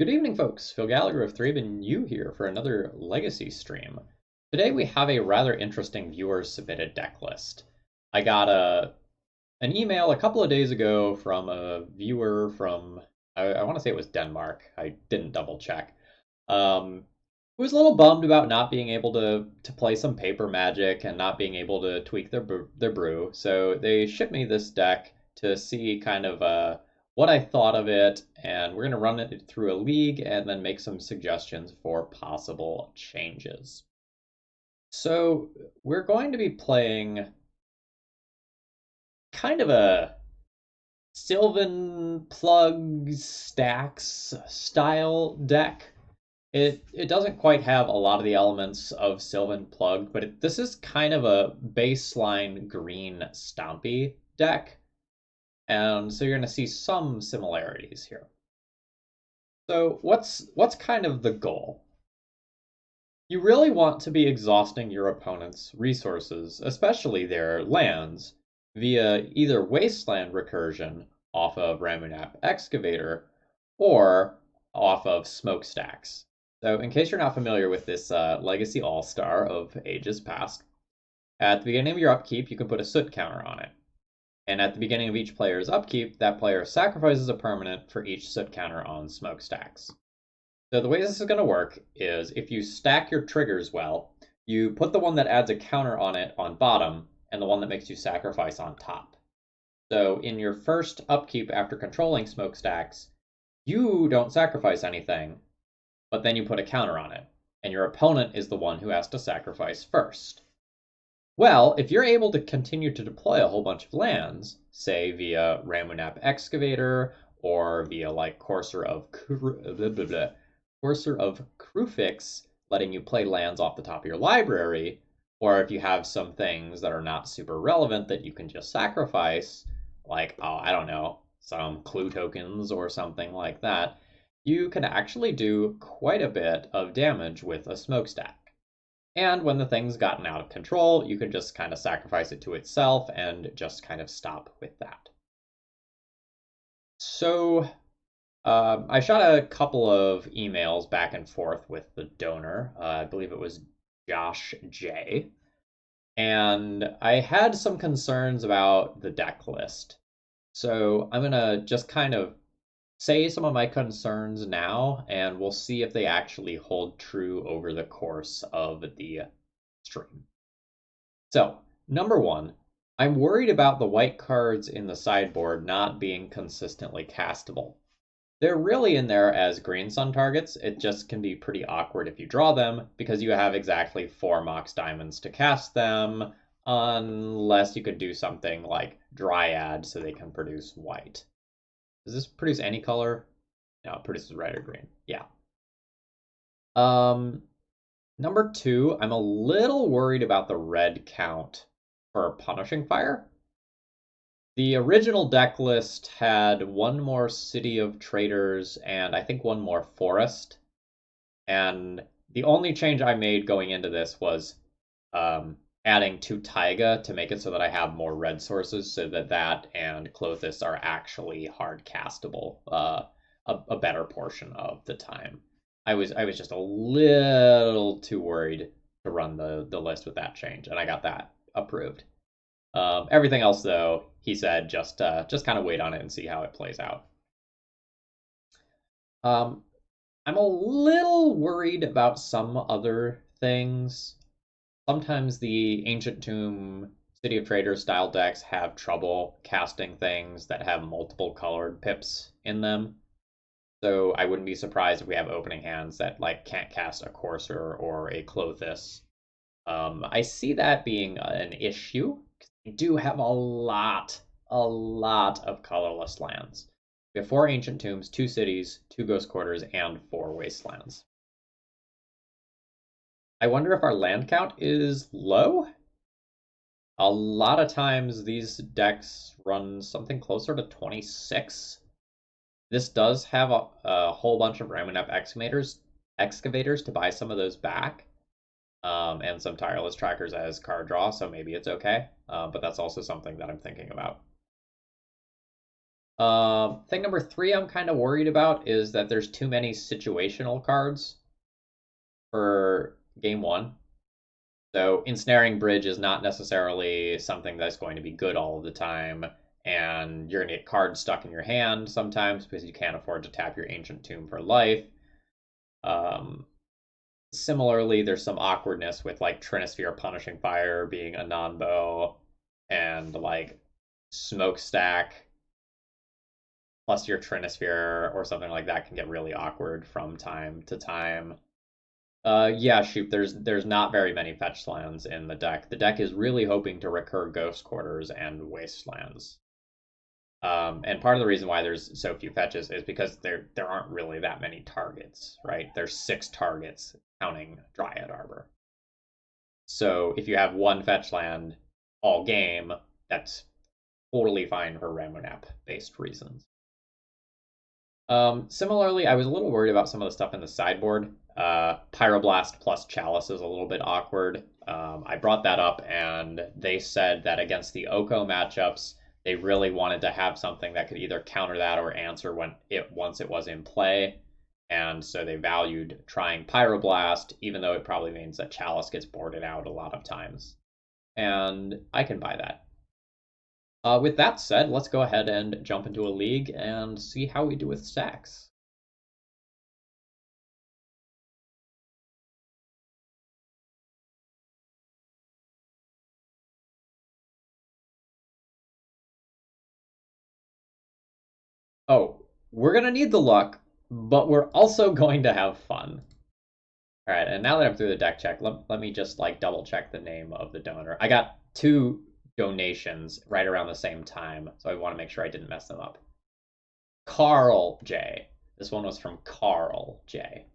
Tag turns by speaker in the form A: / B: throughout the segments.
A: Good evening, folks. Phil Gallagher of ThrabenU here for another Legacy stream. Today we have a rather interesting viewer-submitted deck list. I got an email a couple of days ago from a viewer from, I want to say it was Denmark. I didn't double check. Who was a little bummed about not being able to play some paper Magic and not being able to tweak their brew. So they shipped me this deck to see kind of what I thought of it, and we're going to run it through a league and then make some suggestions for possible changes. So we're going to be playing kind of a Sylvan Plug Stax style deck. It doesn't quite have a lot of the elements of Sylvan Plug, but this is kind of a baseline green Stompy deck. And so you're going to see some similarities here. So what's kind of the goal? You really want to be exhausting your opponent's resources, especially their lands, via either Wasteland Recursion off of Ramunap Excavator or off of Smokestacks. So in case you're not familiar with this Legacy All-Star of ages past, at the beginning of your upkeep, you can put a soot counter on it. And at the beginning of each player's upkeep, that player sacrifices a permanent for each soot counter on Smokestacks. So the way this is going to work is if you stack your triggers well, you put the one that adds a counter on it on bottom, and the one that makes you sacrifice on top. So in your first upkeep after controlling Smokestacks, you don't sacrifice anything, but then you put a counter on it, and your opponent is the one who has to sacrifice first. Well, if you're able to continue to deploy a whole bunch of lands, say via Ramunap Excavator or via like Courser of Krufix, letting you play lands off the top of your library, or if you have some things that are not super relevant that you can just sacrifice, like, oh, I don't know, some clue tokens or something like that, you can actually do quite a bit of damage with a smokestack. And when the thing's gotten out of control, you can just kind of sacrifice it to itself and just kind of stop with that. So I shot a couple of emails back and forth with the donor. I believe it was Josh J. And I had some concerns about the deck list. So I'm going to just kind of say some of my concerns now, and we'll see if they actually hold true over the course of the stream. So, number one, I'm worried about the white cards in the sideboard not being consistently castable. They're really in there as green sun targets. It just can be pretty awkward if you draw them because you have exactly 4 Mox Diamonds to cast them, unless you could do something like Dryad so they can produce white. Does this produce any color? No, it produces red or green. Yeah. Number 2, I'm a little worried about the red count for Punishing Fire. The original deck list had one more City of Traders and I think one more Forest. And the only change I made going into this was adding 2 Taiga to make it so that I have more red sources, so that and Clothis are actually hard castable a better portion of the time. I was just a little too worried to run the list with that change, and I got that approved. Everything else, though, he said just kind of wait on it and see how it plays out. I'm a little worried about some other things. Sometimes the Ancient Tomb City of Traders style decks have trouble casting things that have multiple colored pips in them. So I wouldn't be surprised if we have opening hands that like can't cast a Courser or a Clothis. I see that being an issue. We do have a lot of colorless lands. We have 4 Ancient Tombs, 2 Cities, 2 Ghost Quarters, and 4 Wastelands. I wonder if our land count is low? A lot of times these decks run something closer to 26. This does have a whole bunch of Ramunap excavators to buy some of those back, and some Tireless Trackers as card draw, so maybe it's okay. But that's also something that I'm thinking about. Thing number three I'm kind of worried about is that there's too many situational cards for game one. So ensnaring bridge is not necessarily something that's going to be good all of the time, and you're gonna get cards stuck in your hand sometimes because you can't afford to tap your ancient tomb for life. Um, Similarly, there's some awkwardness with like Trinisphere punishing fire being a non-bow, and like smokestack plus your Trinisphere or something like that can get really awkward from time to time. Yeah, shoot, there's not very many fetch lands in the deck. The deck is really hoping to recur Ghost Quarters and Wastelands. And part of the reason why there's so few fetches is because there aren't really that many targets, right? There's 6 targets counting Dryad Arbor. So if you have one fetch land all game, that's totally fine for Ramunap based reasons. Similarly, I was a little worried about some of the stuff in the sideboard. Pyroblast plus Chalice is a little bit awkward. I brought that up, and they said that against the Oko matchups, they really wanted to have something that could either counter that or answer once it was in play. And so they valued trying Pyroblast, even though it probably means that Chalice gets boarded out a lot of times. And I can buy that. With that said, let's go ahead and jump into a league and see how we do with Stax. Oh, we're gonna need the luck, but we're also going to have fun. All right, and now that I'm through the deck check, let me just like double check the name of the donor. I got 2 donations right around the same time, so I want to make sure I didn't mess them up. Carl J. This one was from Carl J.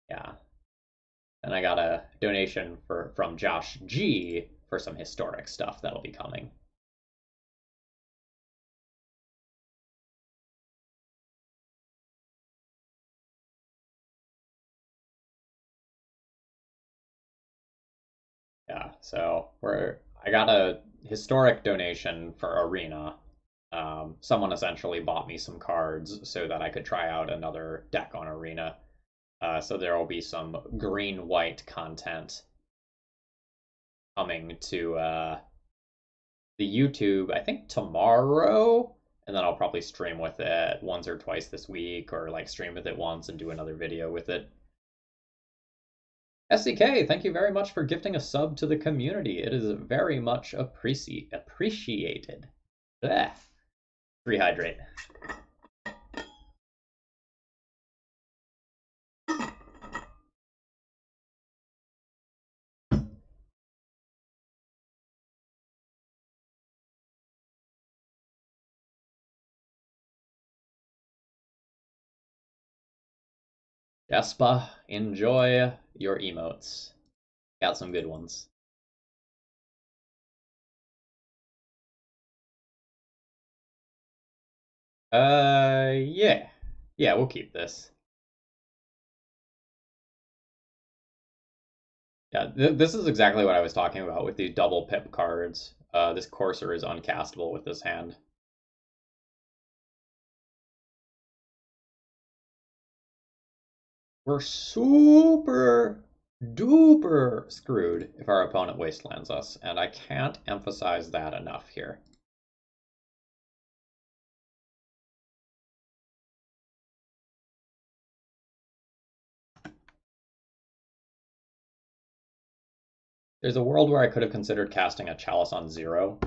A: Yeah. And I got a donation from Josh G for some historic stuff that'll be coming. Yeah, so I got a historic donation for Arena. Someone essentially bought me some cards so that I could try out another deck on Arena. So there will be some green-white content coming to the YouTube, I think tomorrow, and then I'll probably stream with it once or twice this week, or like stream with it once and do another video with it. SCK, thank you very much for gifting a sub to the community. It is very much appreciated. Blech. Rehydrate. Jaspa, enjoy your emotes. Got some good ones. Yeah. Yeah, we'll keep this. Yeah, this is exactly what I was talking about with these double pip cards. This Courser is uncastable with this hand. We're super duper screwed if our opponent wastelands us, and I can't emphasize that enough here. There's a world where I could have considered casting a Chalice on 0,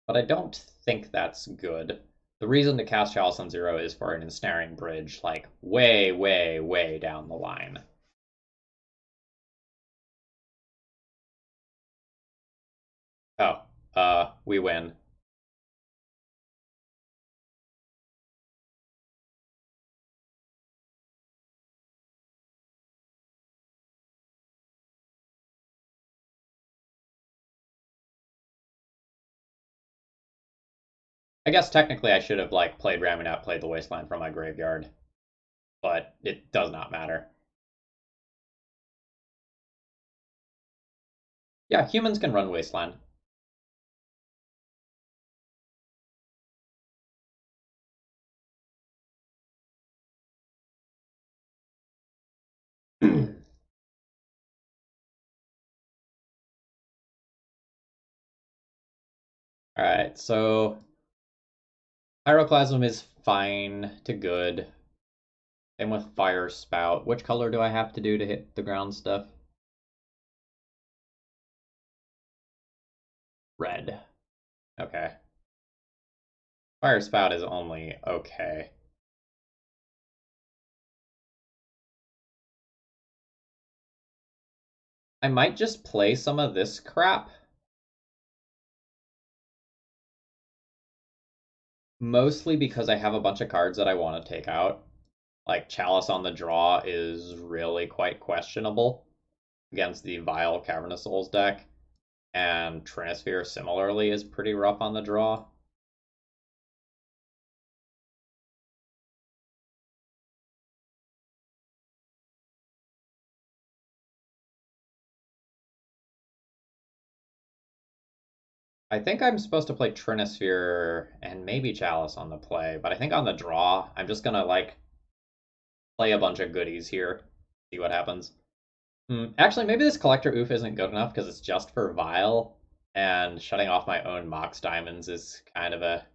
A: but I don't think that's good. The reason to cast Chalice on 0 is for an ensnaring bridge, like way, way, way down the line. Oh, we win. I guess technically I should have like played Ramunap, played the Wasteland from my graveyard, but it does not matter. Yeah, humans can run Wasteland. Alright, so Pyroclasm is fine to good. Same with Fire Spout. Which color do I have to do to hit the ground stuff? Red. Okay. Fire Spout is only okay. I might just play some of this crap. Mostly because I have a bunch of cards that I want to take out. Like Chalice on the draw is really quite questionable against the Vile Cavernous Souls deck, and Trinisphere similarly is pretty rough on the draw. I think I'm supposed to play Trinisphere and maybe Chalice on the play, but I think on the draw, I'm just gonna like play a bunch of goodies here, see what happens. Actually, maybe this Collector Oof isn't good enough because it's just for Vile, and shutting off my own Mox Diamonds is kind of a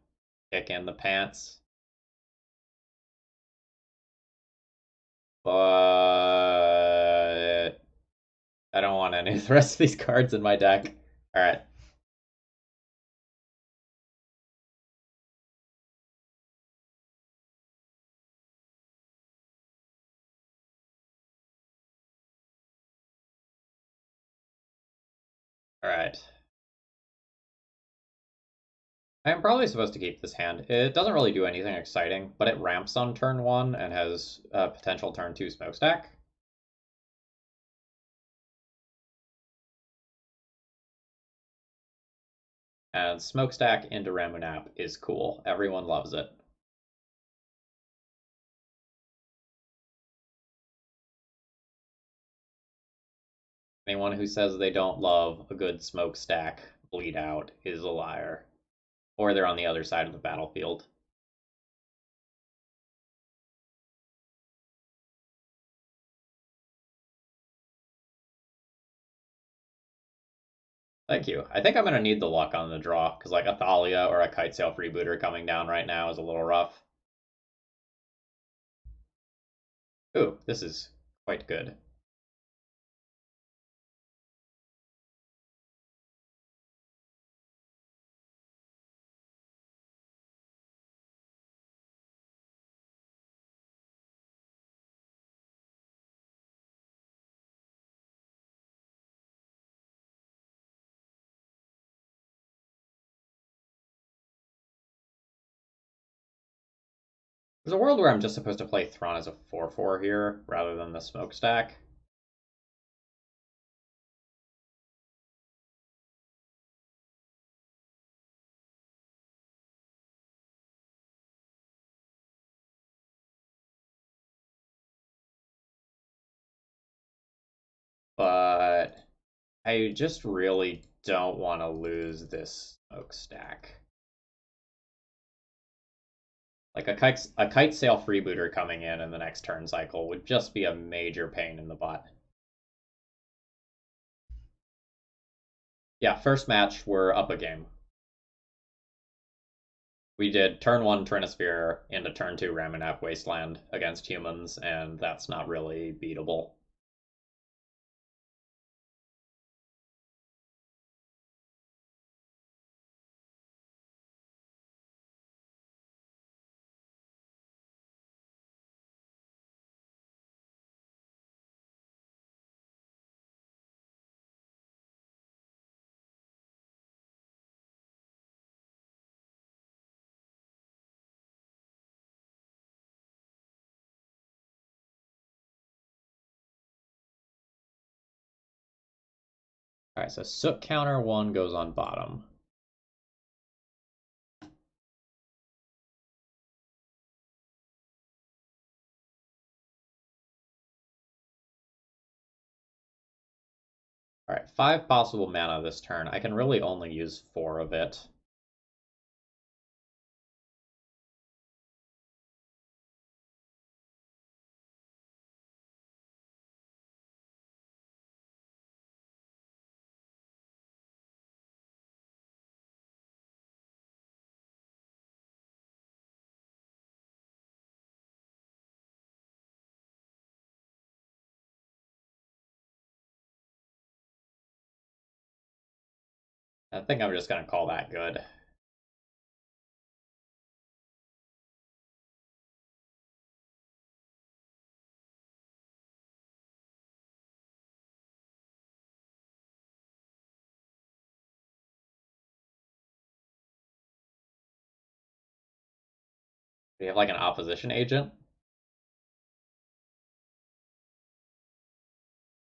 A: kick in the pants. But I don't want any of the rest of these cards in my deck. Alright. Alright. I'm probably supposed to keep this hand. It doesn't really do anything exciting, but it ramps on turn 1 and has a potential turn 2 smokestack. And smokestack into Ramunap is cool. Everyone loves it. Anyone who says they don't love a good smokestack bleed out is a liar. Or they're on the other side of the battlefield. Thank you. I think I'm going to need the luck on the draw, because like a Thalia or a Kitesail Freebooter coming down right now is a little rough. Ooh, this is quite good. There's a world where I'm just supposed to play Thrawn as a 4/4 here, rather than the smokestack. But I just really don't want to lose this smokestack. Like a kite sail freebooter coming in the next turn cycle would just be a major pain in the butt. Yeah, first match, we're up a game. We did turn 1 Trinisphere into turn 2 Ramunap Wasteland against humans, and that's not really beatable. Alright, so Soot counter 1 goes on bottom. Alright, 5 possible mana this turn. I can really only use 4 of it. I think I'm just going to call that good. Do you have like an opposition agent?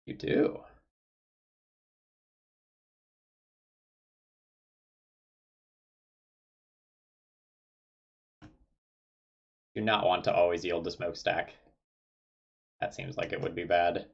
A: You do. Do not want to always yield to Smokestack. That seems like it would be bad.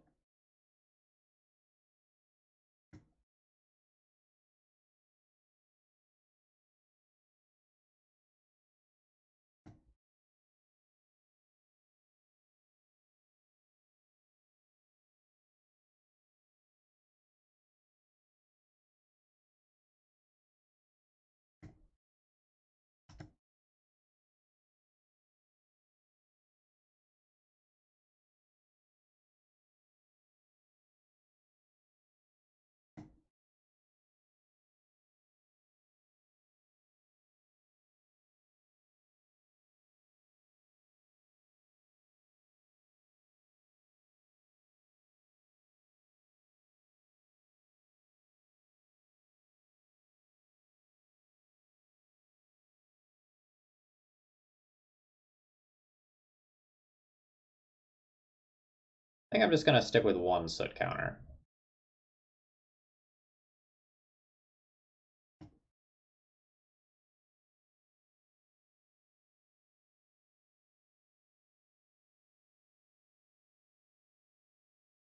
A: I think I'm just going to stick with 1 soot counter.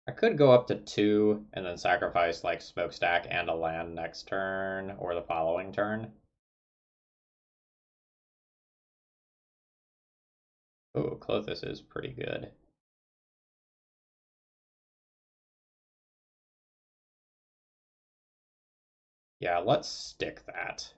A: I could go up to 2 and then sacrifice like Smokestack and a land next turn or the following turn. Oh, Clothis is pretty good. Yeah, let's stick that.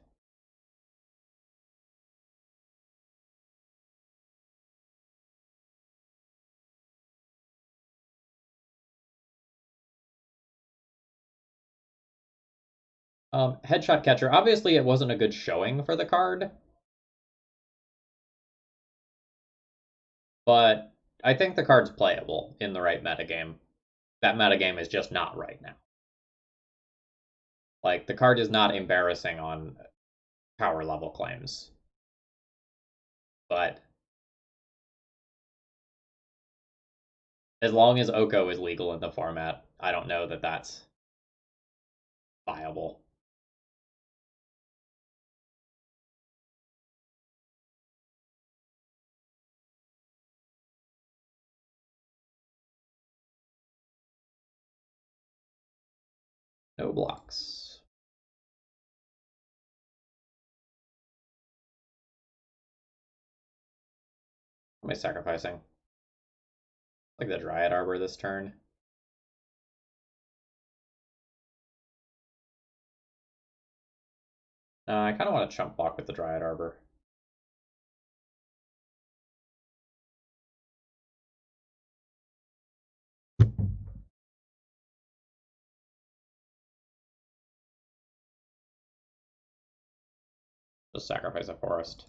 A: Headshot Catcher. Obviously, it wasn't a good showing for the card, but I think the card's playable in the right metagame. That metagame is just not right now. Like, the card is not embarrassing on power level claims. But as long as Oko is legal in the format, I don't know that that's viable. No blocks. What am I sacrificing? Like the Dryad Arbor this turn. I kind of want to chump block with the Dryad Arbor. Just sacrifice a forest.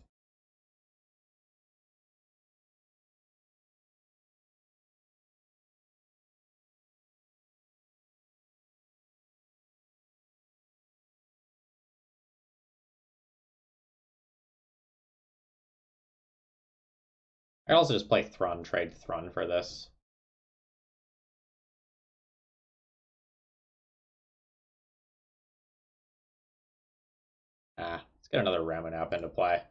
A: I also just play Thrun, trade Thrun for this. Let's get another Ramunap into play.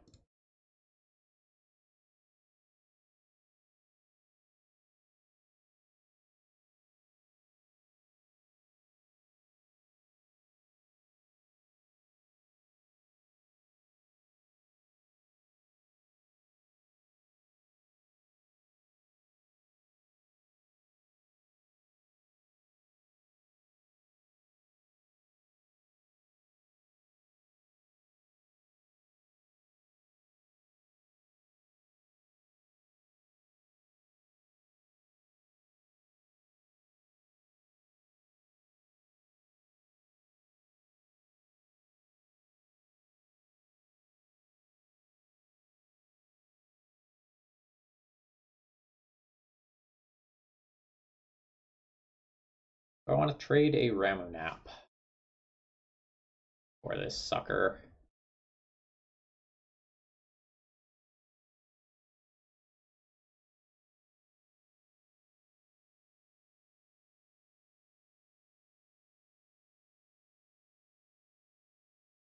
A: I want to trade a Ramunap for this sucker.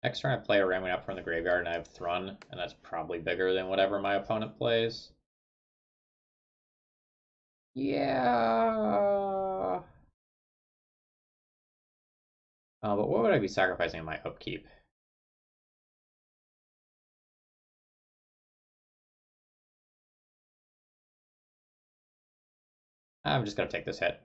A: Next turn I play a Ramunap from the graveyard and I have Thrun, and that's probably bigger than whatever my opponent plays. Yeah. But what would I be sacrificing in my upkeep? I'm just going to take this hit.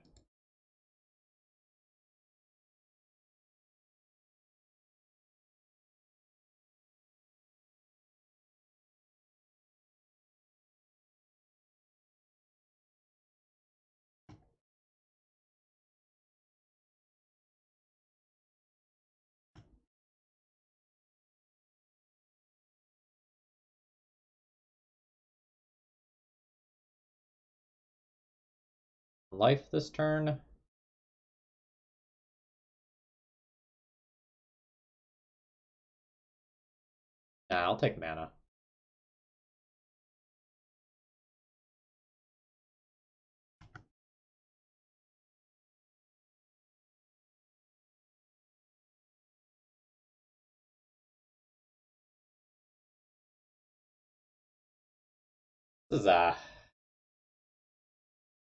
A: Life this turn. Nah, I'll take mana. This is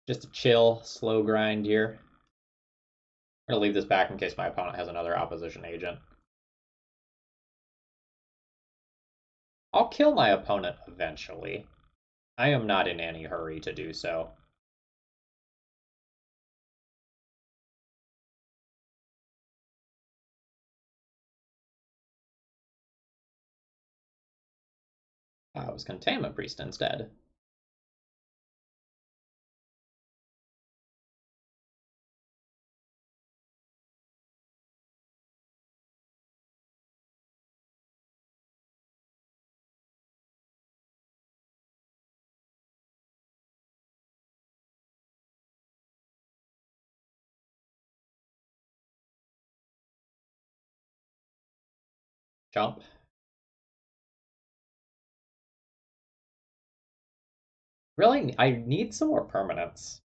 A: just a chill, slow grind here. I'm going to leave this back in case my opponent has another opposition agent. I'll kill my opponent eventually. I am not in any hurry to do so. I was Containment Priest instead. Jump. Really, I need some more permanents.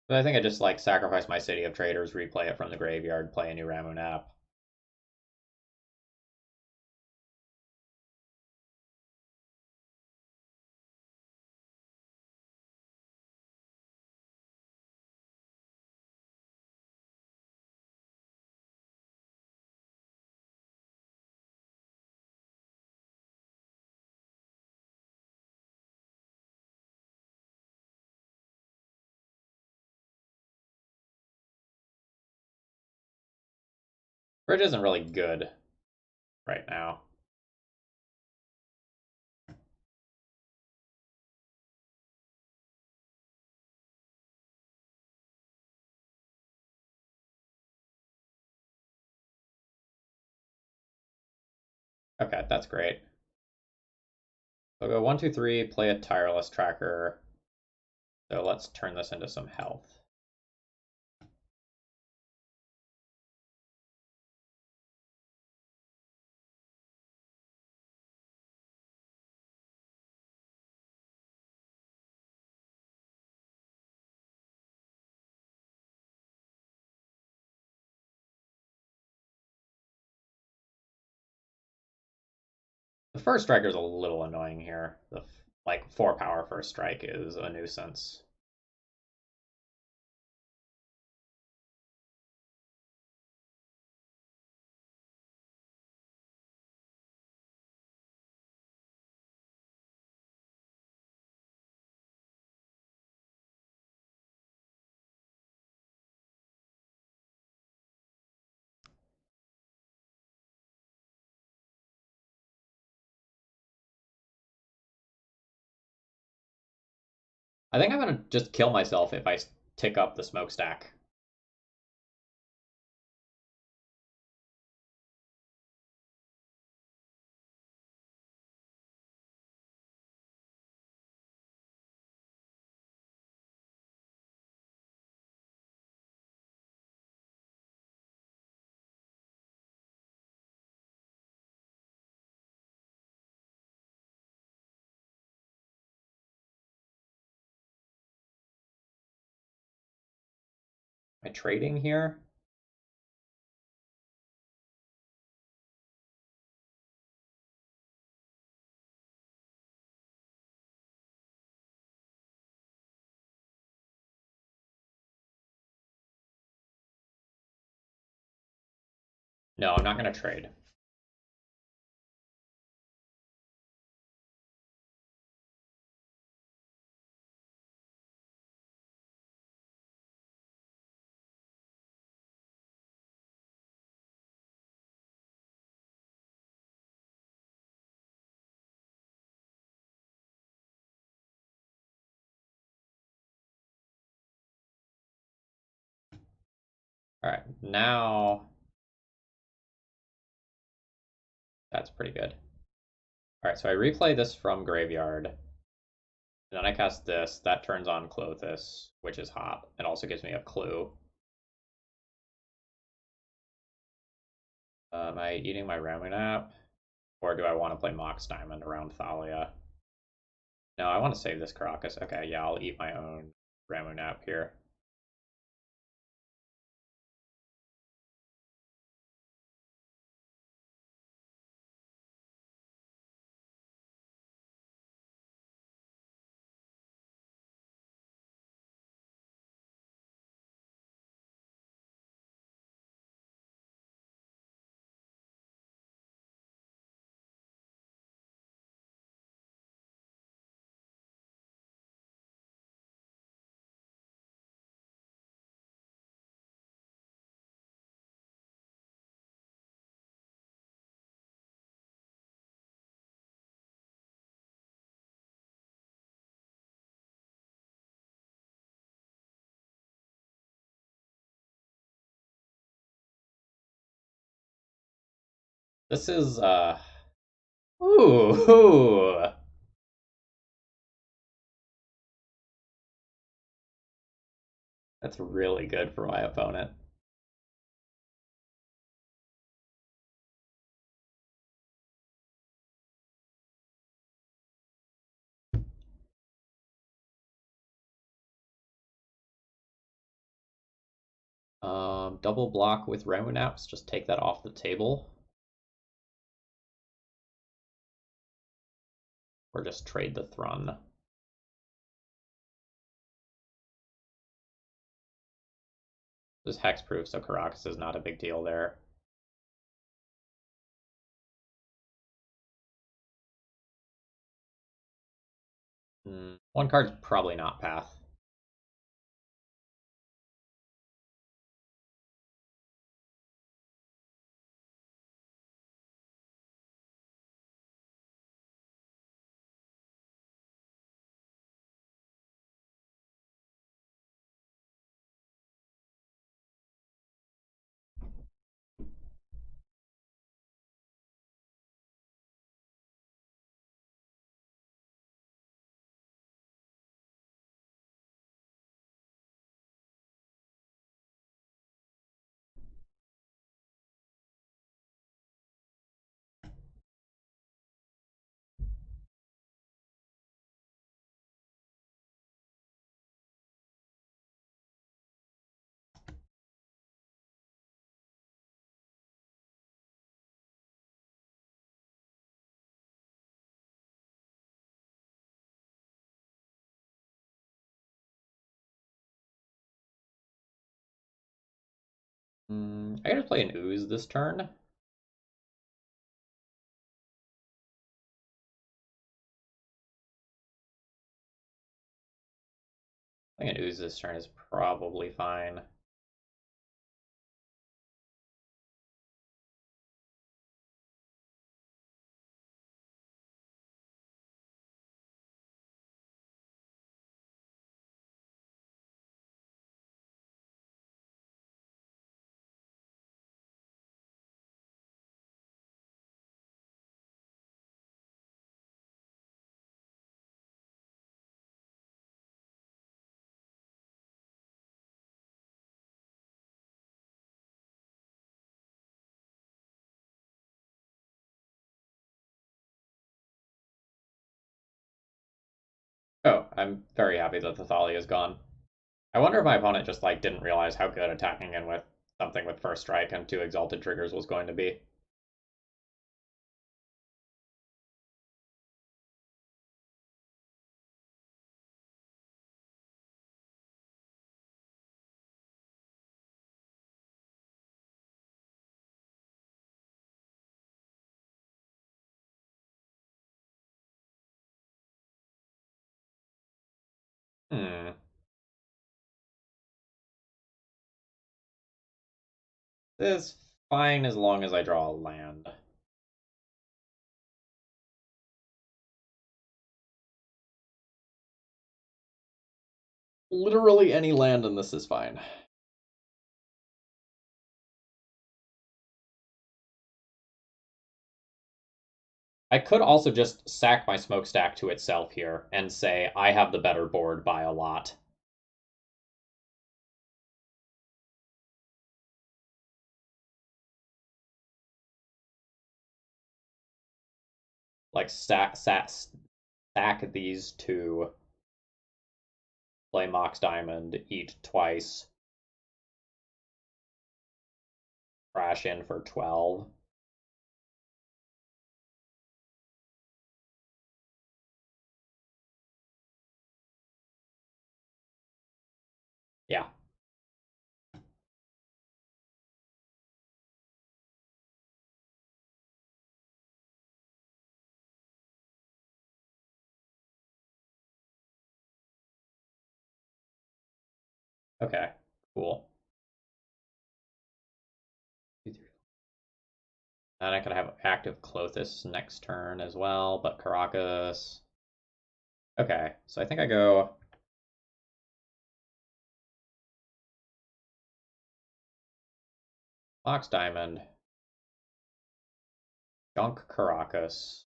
A: But I think I just like sacrifice my City of Traders, replay it from the graveyard, play a new Ramunap. Bridge isn't really good right now. Okay, that's great. I'll go 1, 2, 3, play a Tireless Tracker. So let's turn this into some health. The first strike is a little annoying here. The like 4 power first strike is a nuisance. I think I'm gonna just kill myself if I tick up the smokestack. Am I trading here? No, I'm not gonna trade. All right, now that's pretty good. All right, so I replay this from graveyard. Then I cast this. That turns on Clothis, which is hot. It also gives me a clue. Am I eating my Ramunap? Or do I want to play Mox Diamond around Thalia? No, I want to save this Caracas. Okay, yeah, I'll eat my own Ramunap here. This is, ooh. That's really good for my opponent. Double block with Ramunaps, just take that off the table. Or just trade the Thrun. This is hexproof, so Caracas is not a big deal there. One card's probably not Path. I gotta play an Ooze this turn. I think an Ooze this turn is probably fine. I'm very happy that the Thalia is gone. I wonder if my opponent just like didn't realize how good attacking in with something with first strike and two exalted triggers was going to be. Hmm. This is fine as long as I draw a land. Literally any land in this is fine. I could also just sack my smokestack to itself here and say I have the better board by a lot. Like stack these two, play Mox Diamond, eat twice, crash in for 12. Yeah. Okay. Cool. And I could have active Clothis next turn as well, but Caracas. Okay, so I think I go Mox Diamond, Junk Caracas,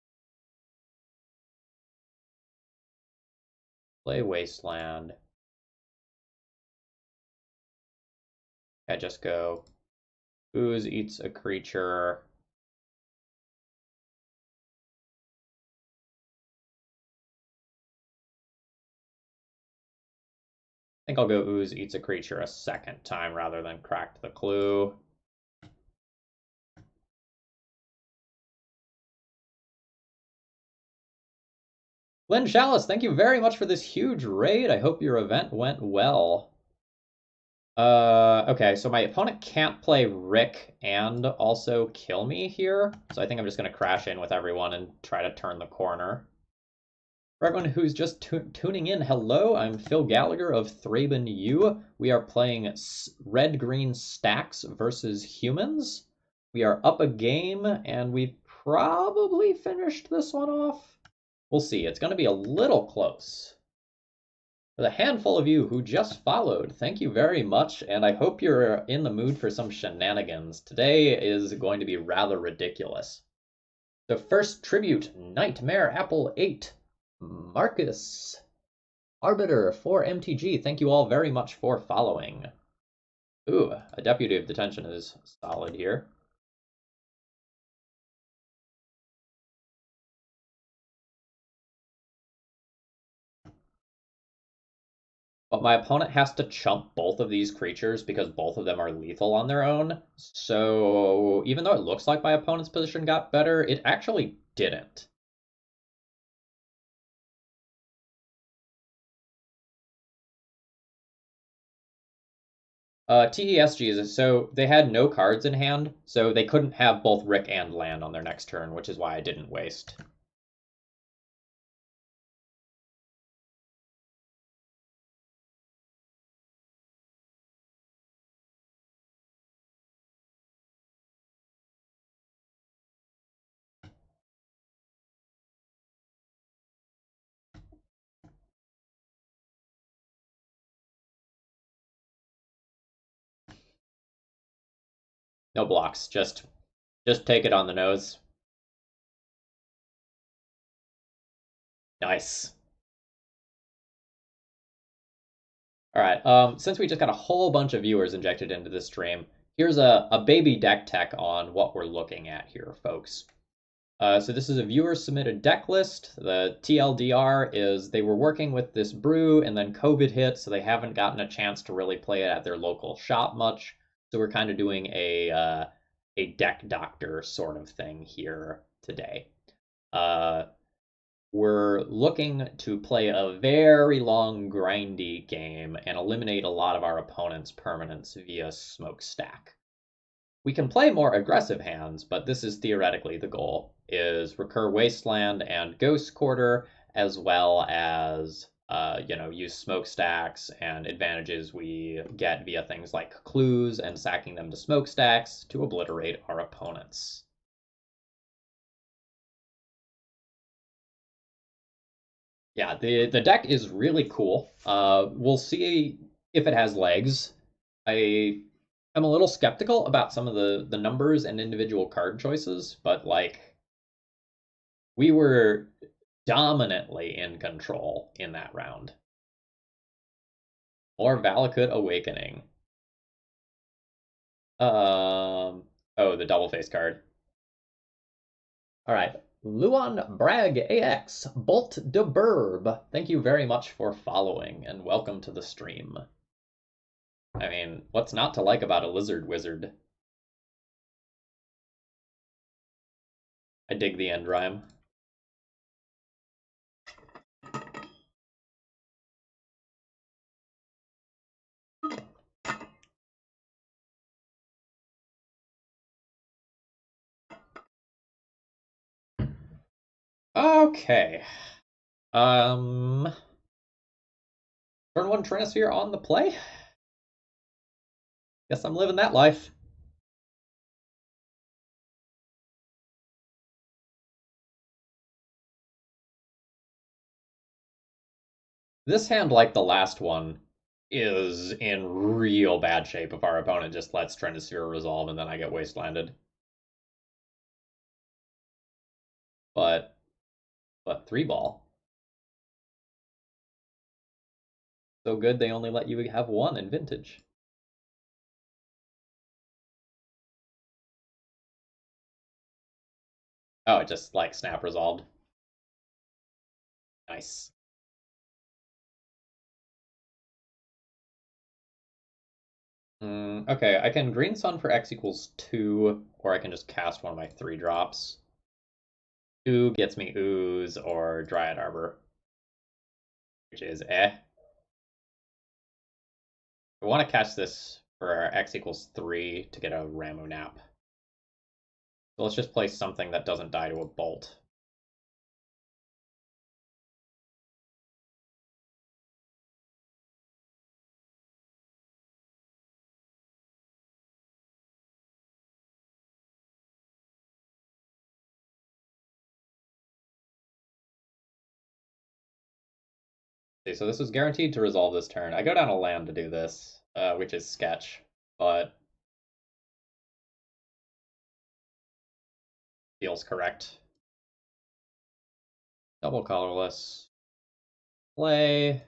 A: play Wasteland. I just go Ooze eats a creature. I think I'll go Ooze eats a creature a second time rather than cracked the clue. Lynn Chalice, thank you very much for this huge raid. I hope your event went well. Okay, so my opponent can't play Rick and also kill me here. So I think I'm just going to crash in with everyone and try to turn the corner. For everyone who's just tuning in, hello, I'm Phil Gallagher of ThrabenU. We are playing red-green Stax versus humans. We are up a game, and we've probably finished this one off. We'll see. It's going to be a little close. For the handful of you who just followed, thank you very much, and I hope you're in the mood for some shenanigans. Today is going to be rather ridiculous. The first tribute, Nightmare Apple 8. Marcus, Arbiter for MTG, thank you all very much for following. Ooh, a Deputy of Detention is solid here. But my opponent has to chump both of these creatures because both of them are lethal on their own. So even though it looks like my opponent's position got better, it actually didn't. TESGs, so they had no cards in hand, so they couldn't have both Rick and land on their next turn, which is why I didn't waste. No blocks, just take it on the nose. Nice. All right, since we just got a whole bunch of viewers injected into this stream, here's a baby deck tech on what we're looking at here, folks. So this is a viewer submitted deck list. The TLDR is they were working with this brew and then COVID hit, so they haven't gotten a chance to really play it at their local shop much. So we're kind of doing a deck doctor sort of thing here today. Uh, we're looking to play a very long, grindy game and eliminate a lot of our opponent's permanents via smokestack. We can play more aggressive hands, but this is theoretically the goal, is recur Wasteland and Ghost Quarter, as well as, use smokestacks and advantages we get via things like clues and sacking them to smokestacks to obliterate our opponents. Yeah, the deck is really cool. We'll see if it has legs. I am a little skeptical about some of the numbers and individual card choices, but like we were dominantly in control in that round. Or Valakut Awakening. Oh, the double face card. All right. Luan Bragg AX, Bolt de Burb. Thank you very much for following and welcome to the stream. I mean, what's not to like about a lizard wizard? I dig the end rhyme. Okay. Um, Turn one Trinisphere on the play? Guess I'm living that life. This hand, like the last one, is in real bad shape if our opponent just lets Trinisphere resolve and then I get wastelanded. But three ball. So good they only let you have one in vintage. Oh, it just like snap resolved. Nice. Okay, I can green sun for X equals 2, or I can just cast one of my 3 drops. 2 gets me Ooze or Dryad Arbor, which is eh. I want to catch this for X equals 3 to get a Ramu Nap. So let's just play something that doesn't die to a Bolt. Okay, so this is guaranteed to resolve this turn. I go down a land to do this, which is sketch, but feels correct. Double colorless. Play.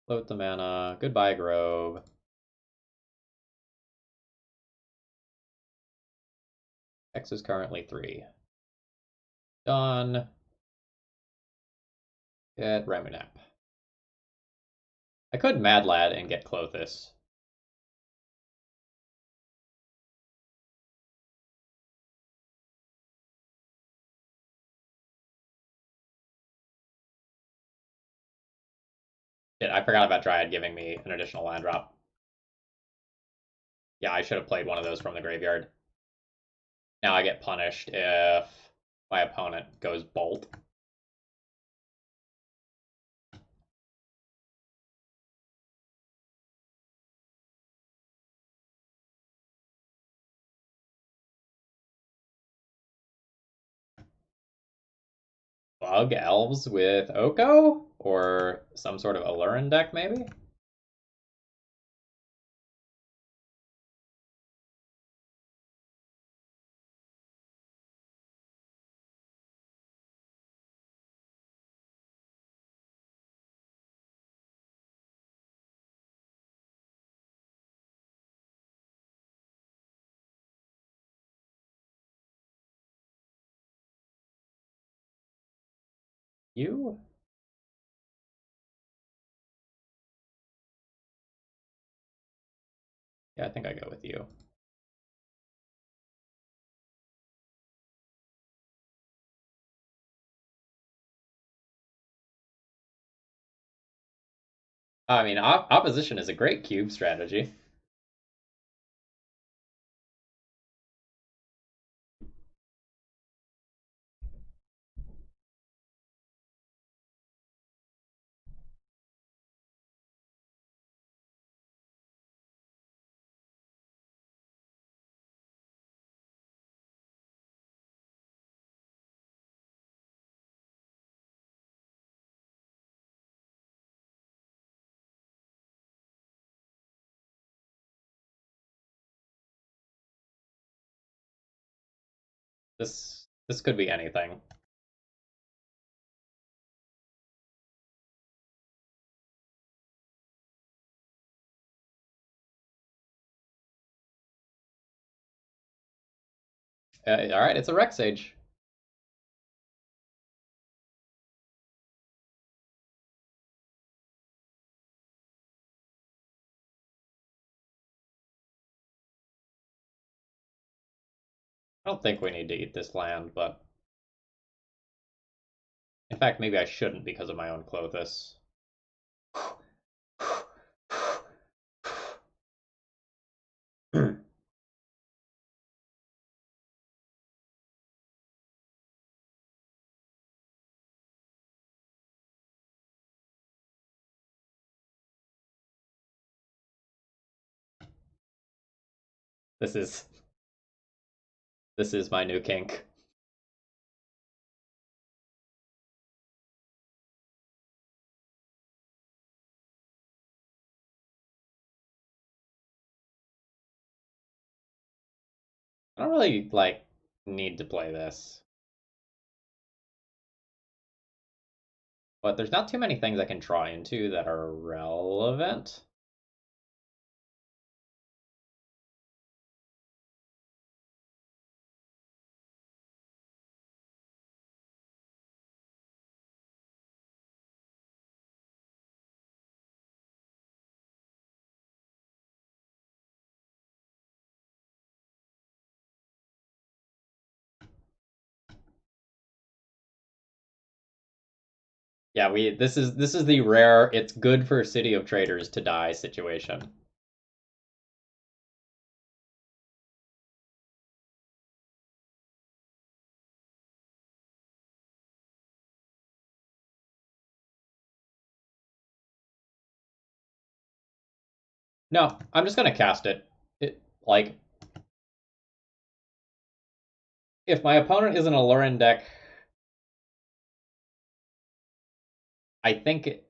A: Float the mana. Goodbye, Grove. X is currently 3. Done. Get Ramunap. I could Mad Lad and get Clothis. Shit, I forgot about Dryad giving me an additional land drop. Yeah, I should have played one of those from the graveyard. Now I get punished if my opponent goes Bolt. Bug Elves with Oko? Or some sort of Alurin deck, maybe? You? Yeah, I think I go with you. I mean, opposition is a great cube strategy. This could be anything. All right, it's a Rex Age. I don't think we need to eat this land, but in fact, maybe I shouldn't because of my own Clothis. This is this is my new kink. I don't really like need to play this, but there's not too many things I can draw into that are relevant. Yeah, we this is the rare it's good for City of Traders to die situation. No, I'm just gonna cast it. It like if my opponent is an Alurin deck, I think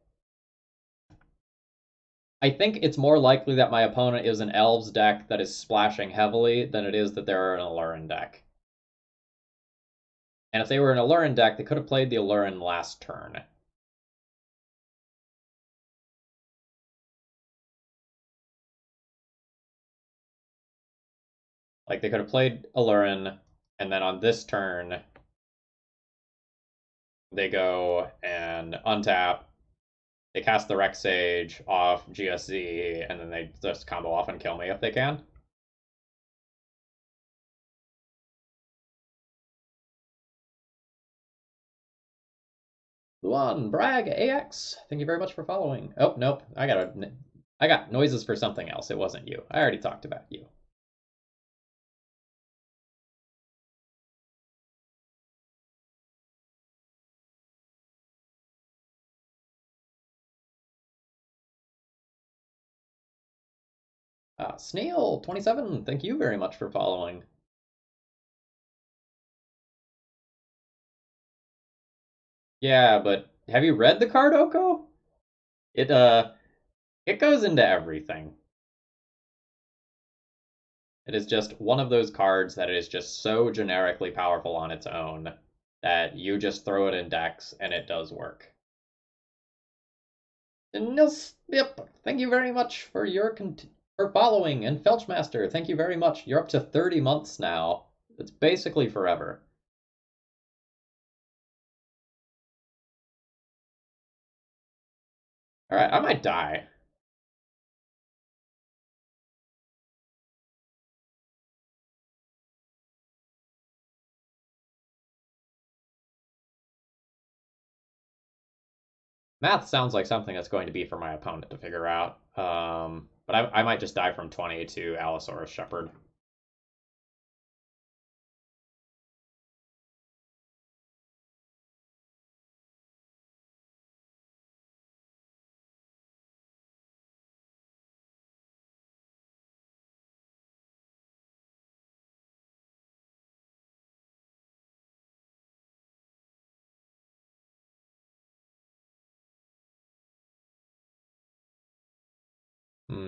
A: I think it's more likely that my opponent is an Elves deck that is splashing heavily than it is that they're an Alurin deck. And if they were an Alurin deck, they could have played the Alurin last turn. Like they could have played Alurin, and then on this turn they go and untap. They cast the Rex Sage off GSZ, and then they just combo off and kill me if they can. Luan, Bragg, AX, thank you very much for following. Oh, nope, I got noises for something else. It wasn't you. I already talked about you. Snail27, thank you very much for following. Yeah, but have you read the card, Oko? It it goes into everything. It is just one of those cards that is just so generically powerful on its own that you just throw it in decks and it does work. Nils, yep, thank you very much for your for following, and Felchmaster, thank you very much. You're up to 30 months now. It's basically forever. Alright, I might die. Math sounds like something that's going to be for my opponent to figure out. But I might just die from 20 to Allosaurus Shepherd.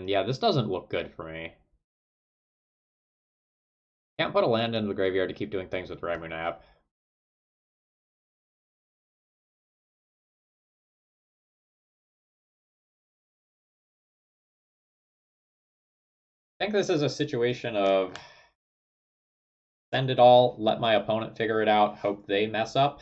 A: Yeah, this doesn't look good for me. Can't put a land into the graveyard to keep doing things with ThrabenU. I think this is a situation of send it all, let my opponent figure it out, hope they mess up.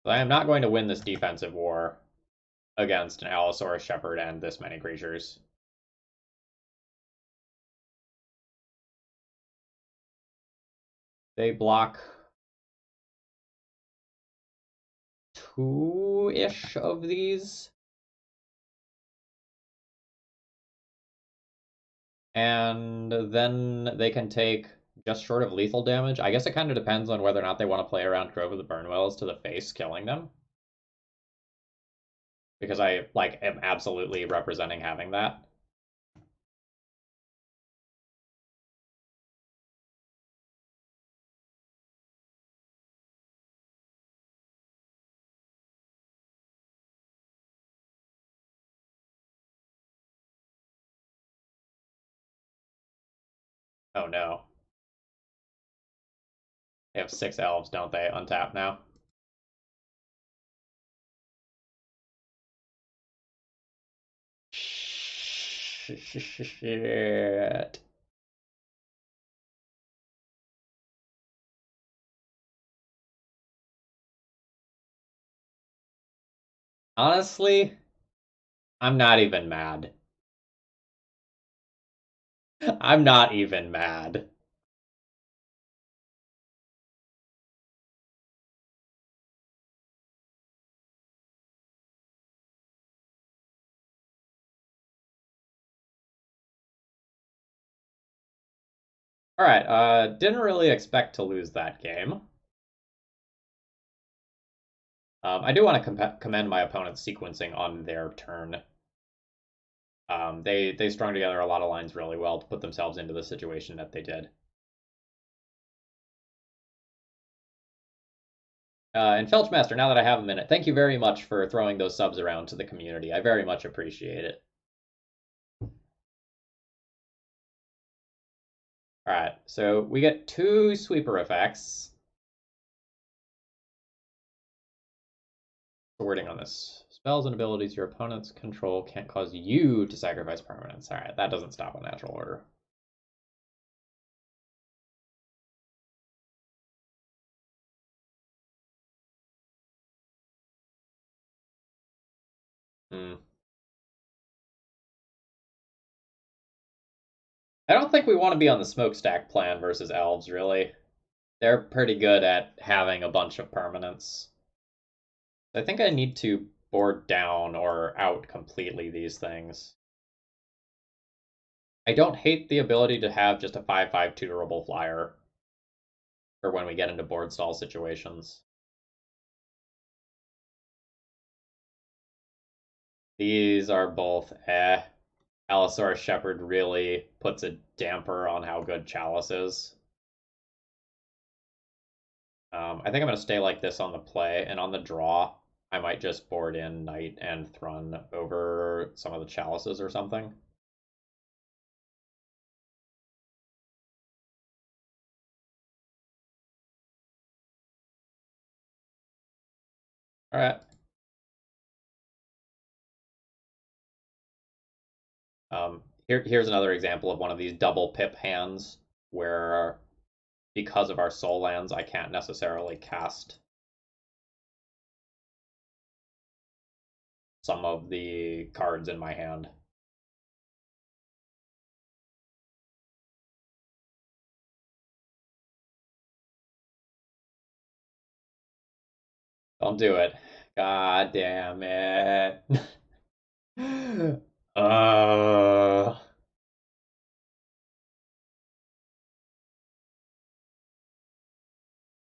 A: But I am not going to win this defensive war against an Allosaurus Shepherd and this many creatures. They block two-ish of these. And then they can take just short of lethal damage. I guess it kind of depends on whether or not they want to play around Grove of the Burnwells to the face, killing them. Because I am absolutely representing having that. Oh no. They have 6 elves, don't they? Untap now. Shit. Honestly, I'm not even mad. I'm not even mad. Alright, didn't really expect to lose that game. I do want to commend my opponent's sequencing on their turn. They strung together a lot of lines really well to put themselves into the situation that they did. And Felchmaster, now that I have a minute, thank you very much for throwing those subs around to the community. I very much appreciate it. Alright, so we get 2 sweeper effects. Wording on this. Spells and abilities your opponent's control can't cause you to sacrifice permanents. Alright, that doesn't stop a natural order. Hmm. I don't think we want to be on the smokestack plan versus elves, really. They're pretty good at having a bunch of permanents. I think I need to board down or out completely these things. I don't hate the ability to have just a 5/5 tutorable flyer for when we get into board stall situations. These are both eh. Allosaurus Shepherd really puts a damper on how good Chalice is. I think I'm going to stay like this on the play, and on the draw, I might just board in Knight and Thrun over some of the Chalices or something. All right. Here's another example of one of these double pip hands where, because of our soul lands, I can't necessarily cast some of the cards in my hand. Don't do it. God damn it. uh,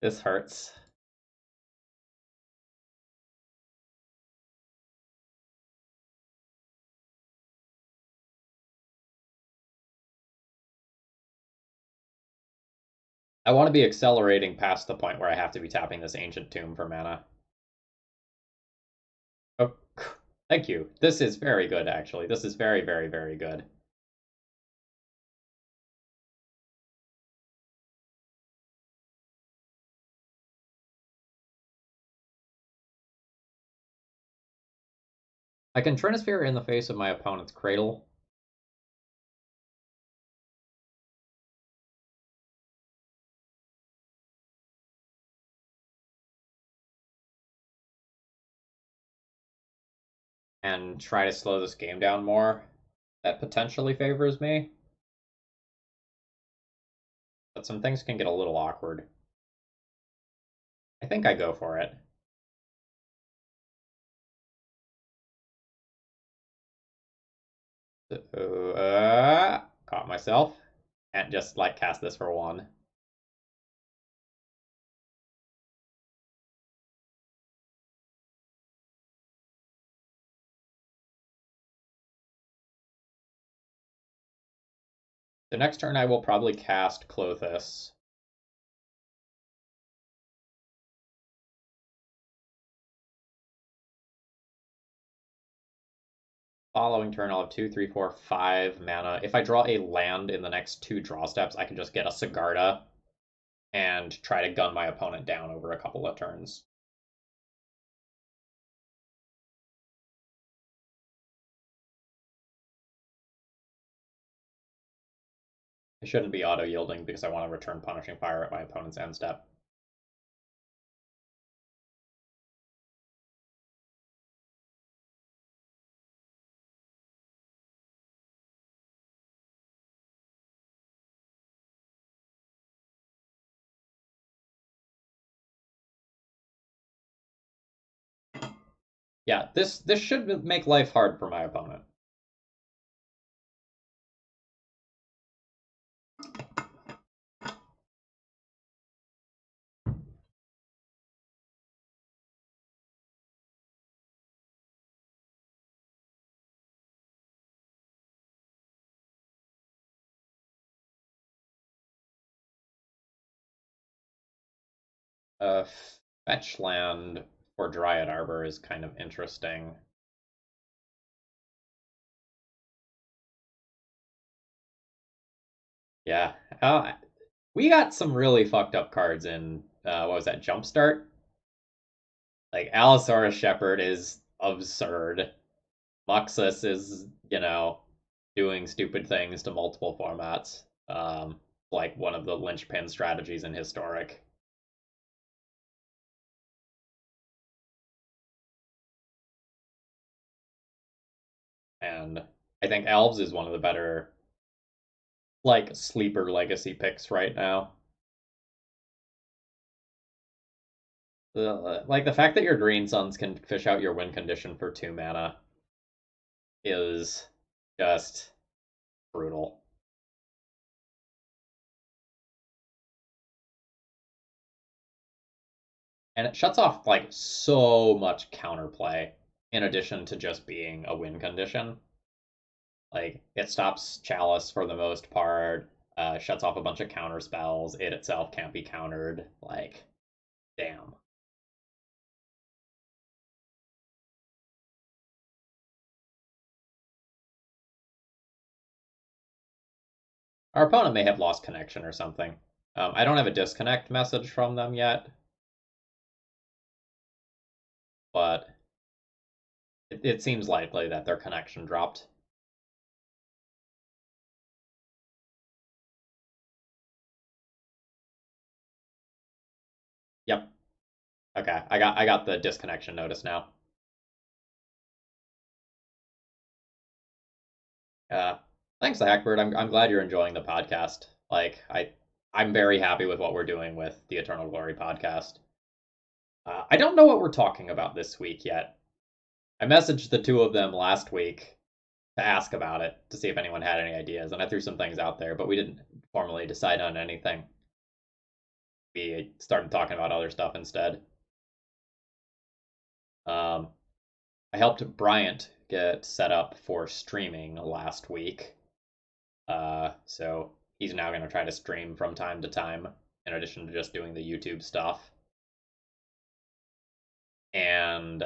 A: this hurts. I want to be accelerating past the point where I have to be tapping this Ancient Tomb for mana. Oh, thank you. This is very good, actually. This is very, very, very good. I can Trinisphere in the face of my opponent's Cradle. And try to slow this game down more. That potentially favors me. But some things can get a little awkward. I think I go for it. So, caught myself. Can't just like cast this for one. The next turn I will probably cast Clothis. Following turn I'll have 2, 3, 4, 5 mana. If I draw a land in the next 2 draw steps, I can just get a Sigarda and try to gun my opponent down over a couple of turns. I shouldn't be auto-yielding because I want to return Punishing Fire at my opponent's end step. Yeah, this should make life hard for my opponent. Uh, Fetch land for Dryad Arbor is kind of interesting. Yeah, we got some really fucked up cards in, what was that, Jumpstart? Like, Allosaurus Shepherd is absurd. Muxus is, doing stupid things to multiple formats. Like one of the linchpin strategies in Historic. And I think Elves is one of the better, like, sleeper legacy picks right now. Like, the fact that your Green Suns can fish out your win condition for 2 mana is just brutal. And it shuts off, like, so much counterplay in addition to just being a win condition. Like, it stops Chalice for the most part, shuts off a bunch of counter spells. It itself can't be countered. Like, damn. Our opponent may have lost connection or something. I don't have a disconnect message from them yet, but it seems likely that their connection dropped. Okay, I got the disconnection notice now. Uh, Thanks, Hackbird. I'm glad you're enjoying the podcast. I'm very happy with what we're doing with the Eternal Glory podcast. I don't know what we're talking about this week yet. I messaged the two of them last week to ask about it to see if anyone had any ideas, and I threw some things out there, but we didn't formally decide on anything. We started talking about other stuff instead. Um, I helped Bryant get set up for streaming last week. So he's now going to try to stream from time to time in addition to just doing the YouTube stuff. And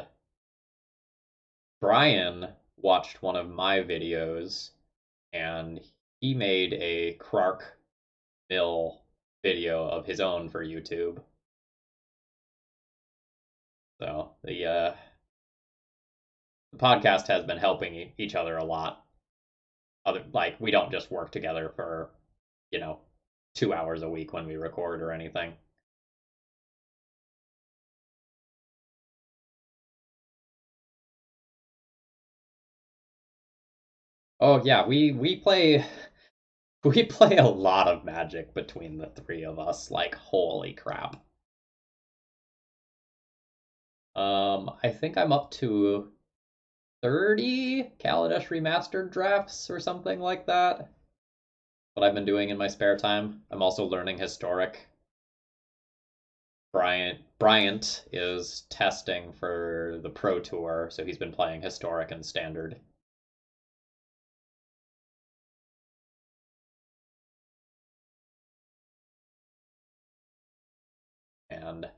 A: Brian watched one of my videos and he made a Krark Mill video of his own for YouTube. So the podcast has been helping each other a lot. We don't just work together for, you know, 2 hours a week when we record or anything. Oh yeah, we play we play a lot of Magic between the three of us. Like holy crap. I think I'm up to 30 Kaladesh remastered drafts or something like that. What I've been doing in my spare time. I'm also learning Historic. Bryant is testing for the Pro Tour, so he's been playing Historic and Standard. And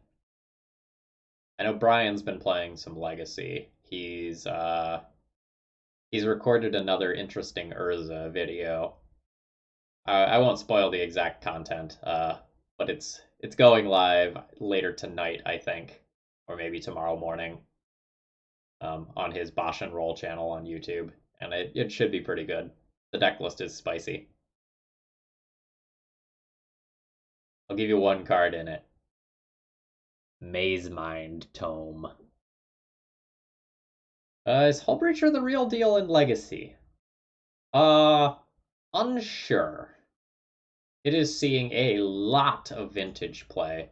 A: I know Brian's been playing some Legacy. He's recorded another interesting Urza video. I won't spoil the exact content, but it's going live later tonight, I think, or maybe tomorrow morning, on his Bosch and Roll channel on YouTube, and it should be pretty good. The deck list is spicy. I'll give you one card in it. Maze Mind Tome. Is Hullbreacher the real deal in Legacy? Uh, Unsure. It is seeing a lot of vintage play,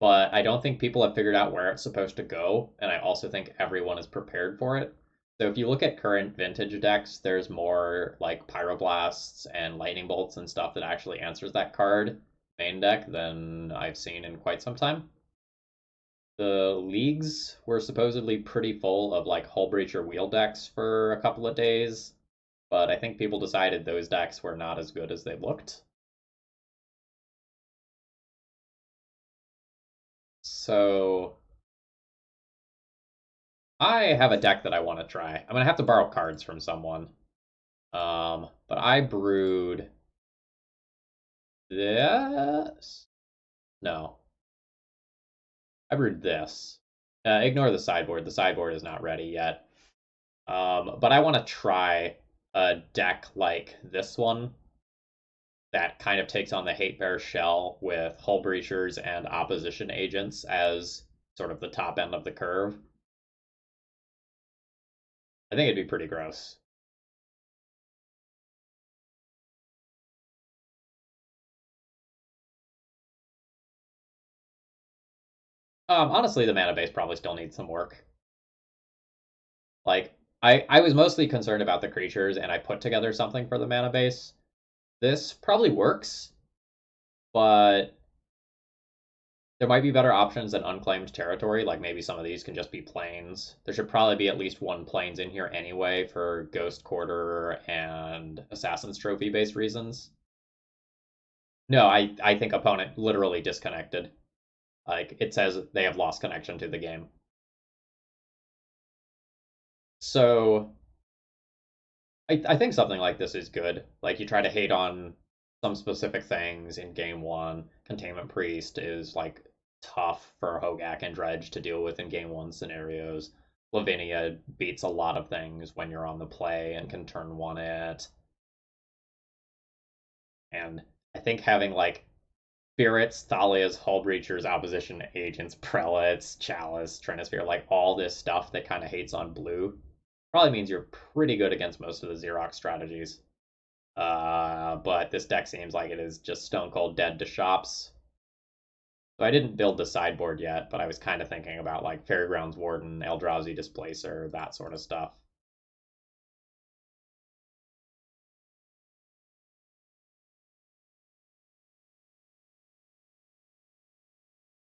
A: but I don't think people have figured out where it's supposed to go, and I also think everyone is prepared for it. So if you look at current vintage decks, there's more like Pyroblasts and Lightning Bolts and stuff that actually answers that card main deck than I've seen in quite some time. The leagues were supposedly pretty full of like Hullbreacher wheel decks for a couple of days, but I think people decided those decks were not as good as they looked. So I have a deck that I want to try. I'm gonna have to borrow cards from someone. But I brewed this. No, I brewed this. Ignore the sideboard. The sideboard is not ready yet. But I want to try a deck like this one that kind of takes on the Hate Bear shell with Hull Breachers and Opposition Agents as sort of the top end of the curve. I think it'd be pretty gross. Honestly, the mana base probably still needs some work. Like, I was mostly concerned about the creatures, and I put together something for the mana base. This probably works, but there might be better options than unclaimed territory. Like maybe some of these can just be plains. There should probably be at least one plains in here anyway for Ghost Quarter and Assassin's Trophy based reasons. No, I think opponent literally disconnected. Like it says they have lost connection to the game. So I think something like this is good. Like you try to hate on some specific things in game one. Containment Priest is like tough for Hogak and Dredge to deal with in game one scenarios. Lavinia beats a lot of things when you're on the play and can turn one it. And I think having like Spirits, Thalias, Hull Breachers, Opposition Agents, Prelates, Chalice, Trinisphere, like all this stuff that kind of hates on blue. Probably means you're pretty good against most of the Xerox strategies. But this deck seems like it is just stone cold dead to shops. So I didn't build the sideboard yet, but I was kind of thinking about like Fairgrounds Warden, Eldrazi Displacer, that sort of stuff.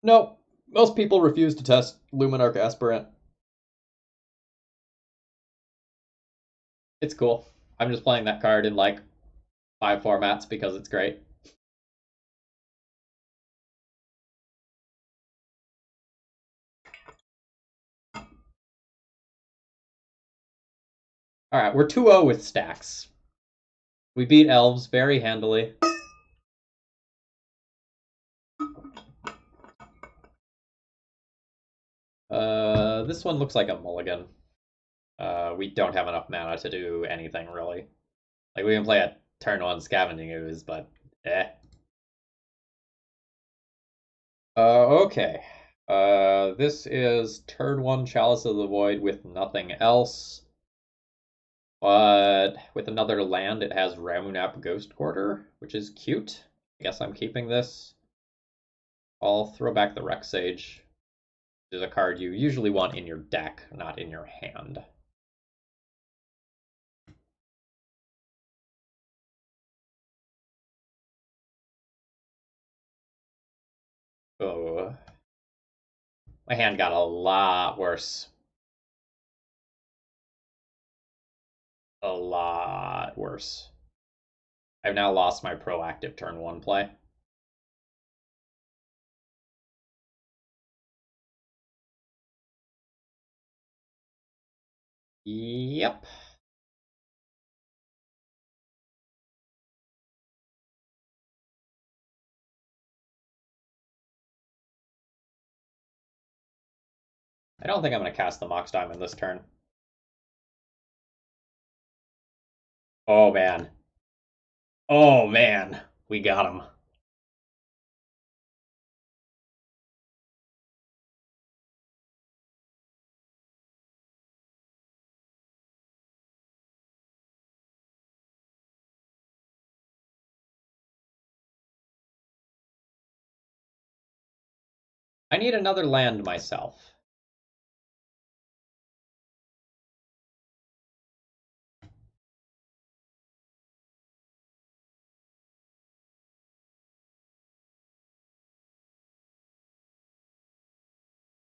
A: Nope. Most people refuse to test Luminarch Aspirant. It's cool. I'm just playing that card in like 5 formats because it's great. All right, we're 2-0 with Stax. We beat Elves very handily. This one looks like a mulligan. We don't have enough mana to do anything really. Like we can play a turn 1 Scavenging Ooze, but eh. Okay. This is turn 1 Chalice of the Void with nothing else. But with another land, it has Ramunap Ghost Quarter, which is cute. I guess I'm keeping this. I'll throw back the Rex Sage. Which is a card you usually want in your deck, not in your hand. Oh. My hand got a lot worse. A lot worse. I've now lost my proactive turn 1 play. Yep. I don't think I'm going to cast the Mox Diamond this turn. Oh, man. Oh, man. We got him. I need another land myself.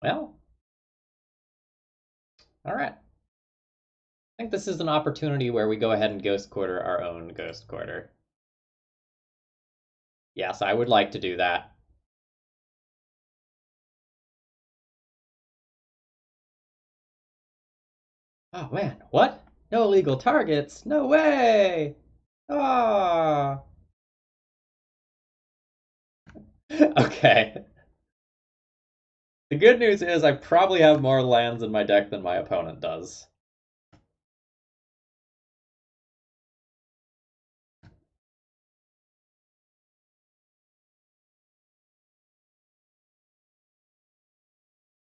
A: Well, all right. I think this is an opportunity where we go ahead and Ghost Quarter our own Ghost Quarter. Yes, I would like to do that. Oh, man. What? No illegal targets? No way! Ah. Okay. The good news is I probably have more lands in my deck than my opponent does.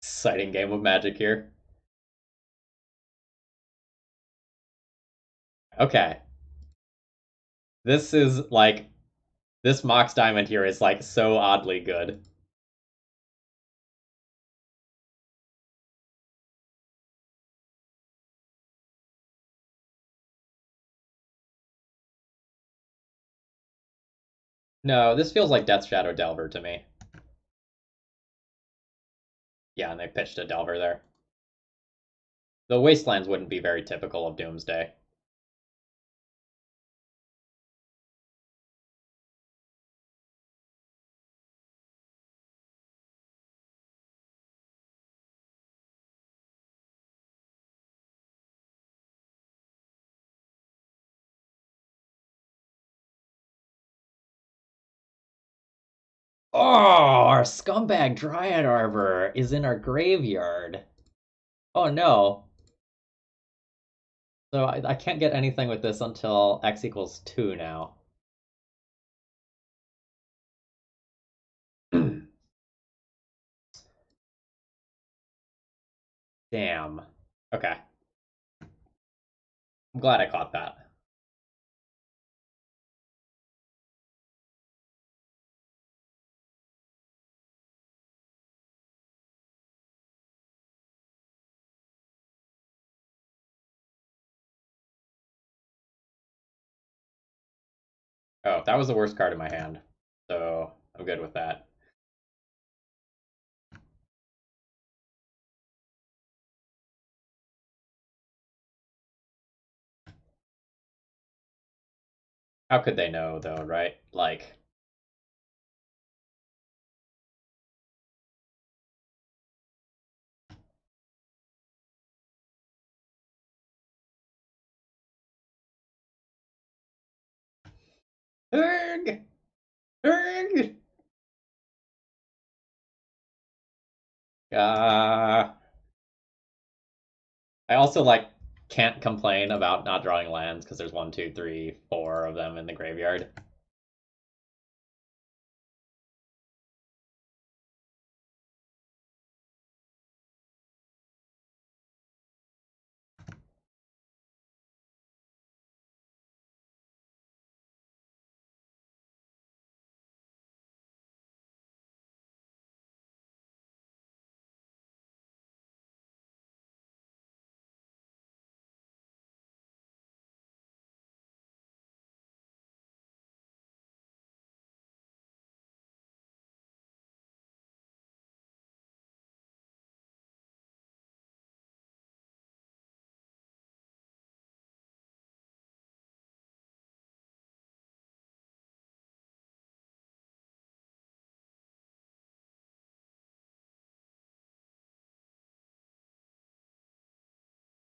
A: Exciting game of Magic here. Okay. This is like this Mox Diamond here is like so oddly good. No, this feels like Death Shadow Delver to me. Yeah, and they pitched a Delver there. The Wastelands wouldn't be very typical of Doomsday. Oh, our scumbag Dryad Arbor is in our graveyard. Oh no. So I can't get anything with this until x equals 2 now. Damn. Okay. I'm glad I caught that. Oh, that was the worst card in my hand. So I'm good with that. How could they know though, right? Like, Erg! Erg! Uh, I also like can't complain about not drawing lands because there's one, two, three, four of them in the graveyard.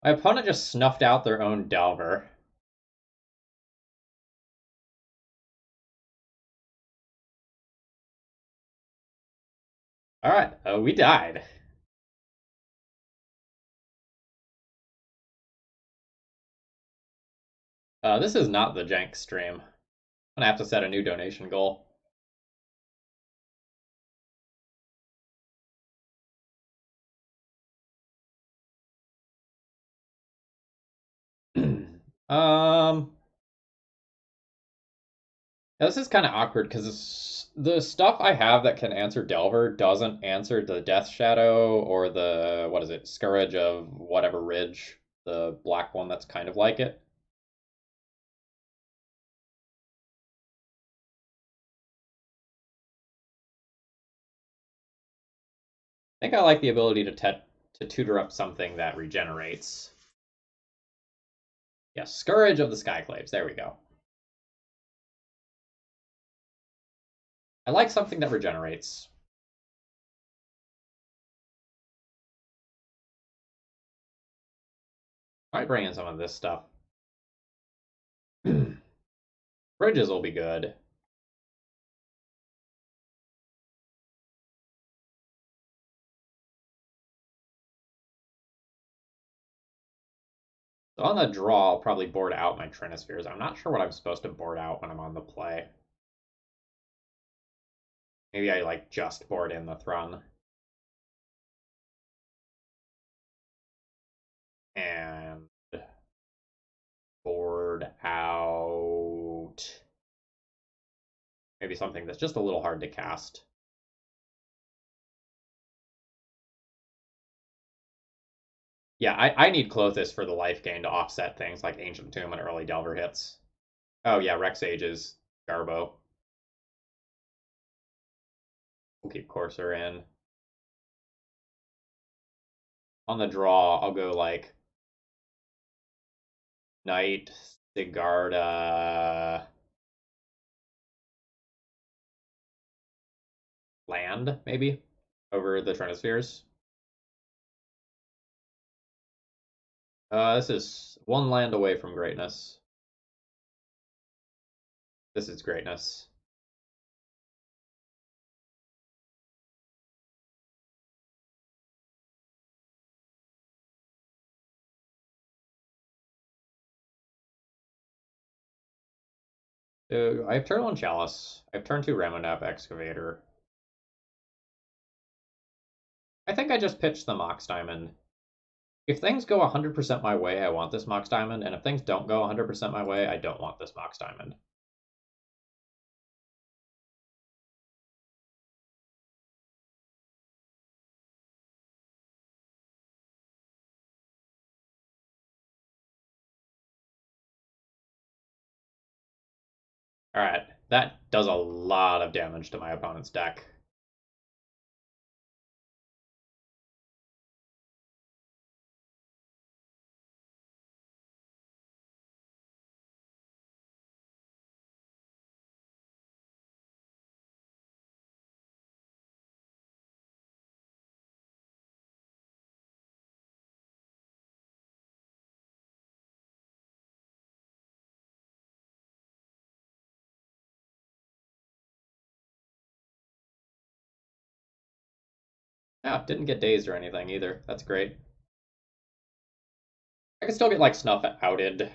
A: My opponent just snuffed out their own Delver. All right, we died. This is not the jank stream. I'm gonna have to set a new donation goal. um, this is kind of awkward because the stuff I have that can answer Delver doesn't answer the Death Shadow or the what is it, Scourge of whatever Ridge, the black one that's kind of like it. I think I like the ability to tutor up something that regenerates. Yes, Scourge of the Skyclaves. There we go. I like something that regenerates. I might bring in some of this stuff. Bridges will be good. So on the draw, I'll probably board out my Trinispheres. I'm not sure what I'm supposed to board out when I'm on the play. Maybe I like just board in the Thrun. And board out maybe something that's just a little hard to cast. Yeah, I need Clothis for the life gain to offset things like Ancient Tomb and early Delver hits. Oh yeah, Rex Ages, Garbo. We'll keep Courser in. On the draw, I'll go like Knight, Sigarda, land, maybe, over the Trinispheres. This is one land away from greatness. This is greatness. I have turn one Chalice. I have turn two Ramonap Excavator. I think I just pitched the Mox Diamond. If things go 100% my way, I want this Mox Diamond, and if things don't go 100% my way, I don't want this Mox Diamond. Alright, that does a lot of damage to my opponent's deck. Yeah, didn't get dazed or anything either. That's great. I can still get like snuff outed.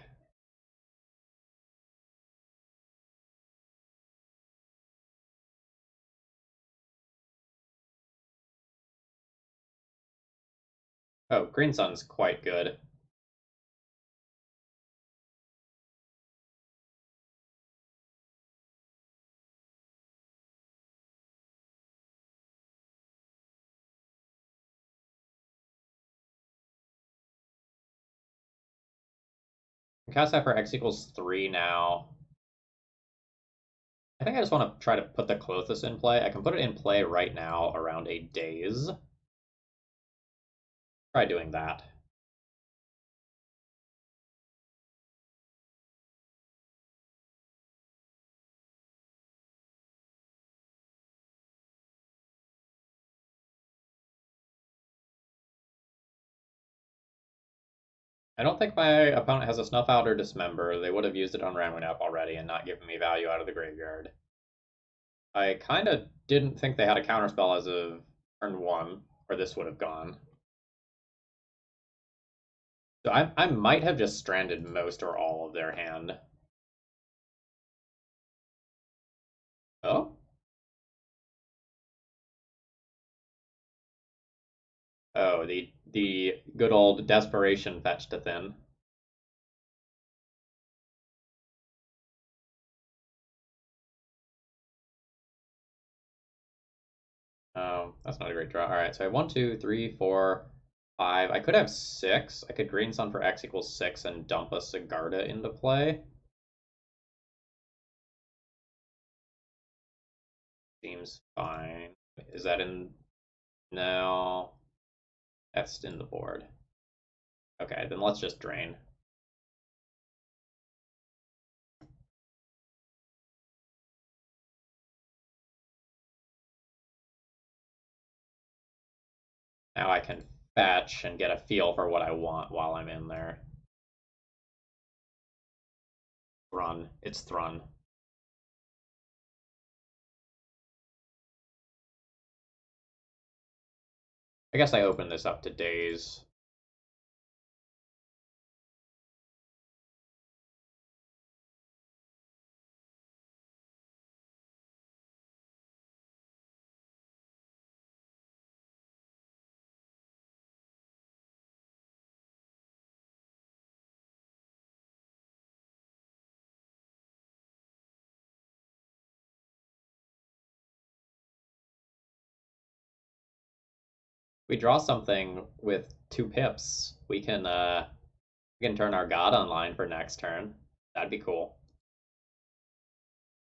A: Oh, Green Sun's quite good. Cast that for X equals 3 now. I think I just want to try to put the Clothis in play. I can put it in play right now around a daze. Try doing that. I don't think my opponent has a Snuff Out or Dismember. They would have used it on Ramunap already and not given me value out of the graveyard. I kind of didn't think they had a counterspell as of turn 1, or this would have gone. So I might have just stranded most or all of their hand. Oh? Oh, the good old desperation fetch to thin. Oh, that's not a great draw. All right, so I have 1, 2, 3, 4, 5. I could have 6. I could Green Sun for X equals 6 and dump a Sigarda into play. Seems fine. Is that in? No. That's in the board. Okay, then let's just drain. Now I can fetch and get a feel for what I want while I'm in there. Thrun. It's Thrun. I guess I open this up to daze. We draw something with 2 pips. We can turn our god online for next turn. That'd be cool.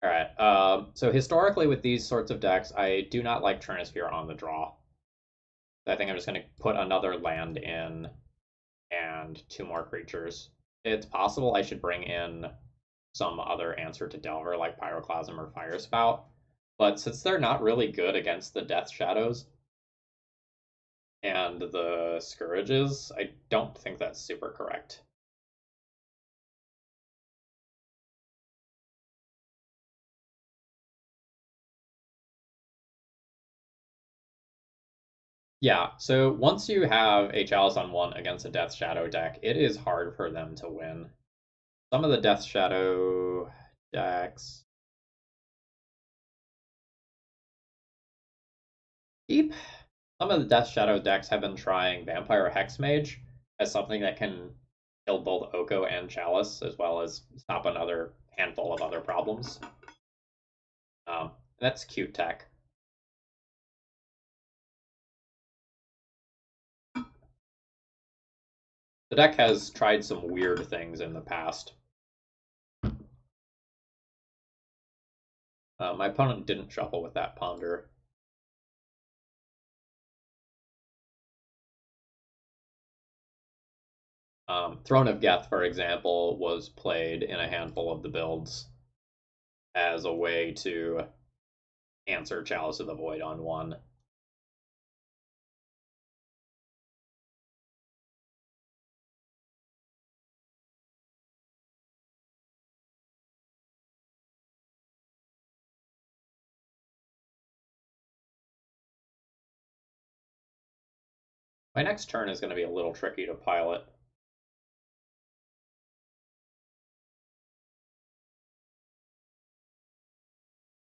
A: All right. So historically, with these sorts of decks, I do not like Trinisphere on the draw. I think I'm just going to put another land in and 2 more creatures. It's possible I should bring in some other answer to Delver, like Pyroclasm or Fire Spout. But since they're not really good against the Death Shadows and the Scourges, I don't think that's super correct. Yeah, so once you have a Chalice on 1 against a Death Shadow deck, it is hard for them to win. Some of the Death Shadow decks keep. Some of the Death Shadow decks have been trying Vampire Hexmage, as something that can kill both Oko and Chalice, as well as stop another handful of other problems. That's cute tech. The deck has tried some weird things in the past. My opponent didn't shuffle with that Ponder. Throne of Geth, for example, was played in a handful of the builds as a way to answer Chalice of the Void on one. My next turn is going to be a little tricky to pilot.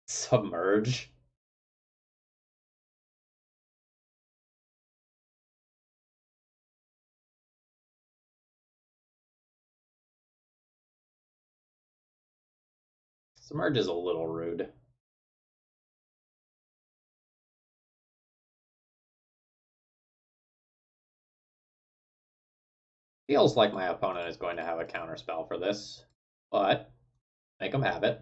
A: Submerge. Submerge is a little rude. Feels like my opponent is going to have a counterspell for this, but make them have it.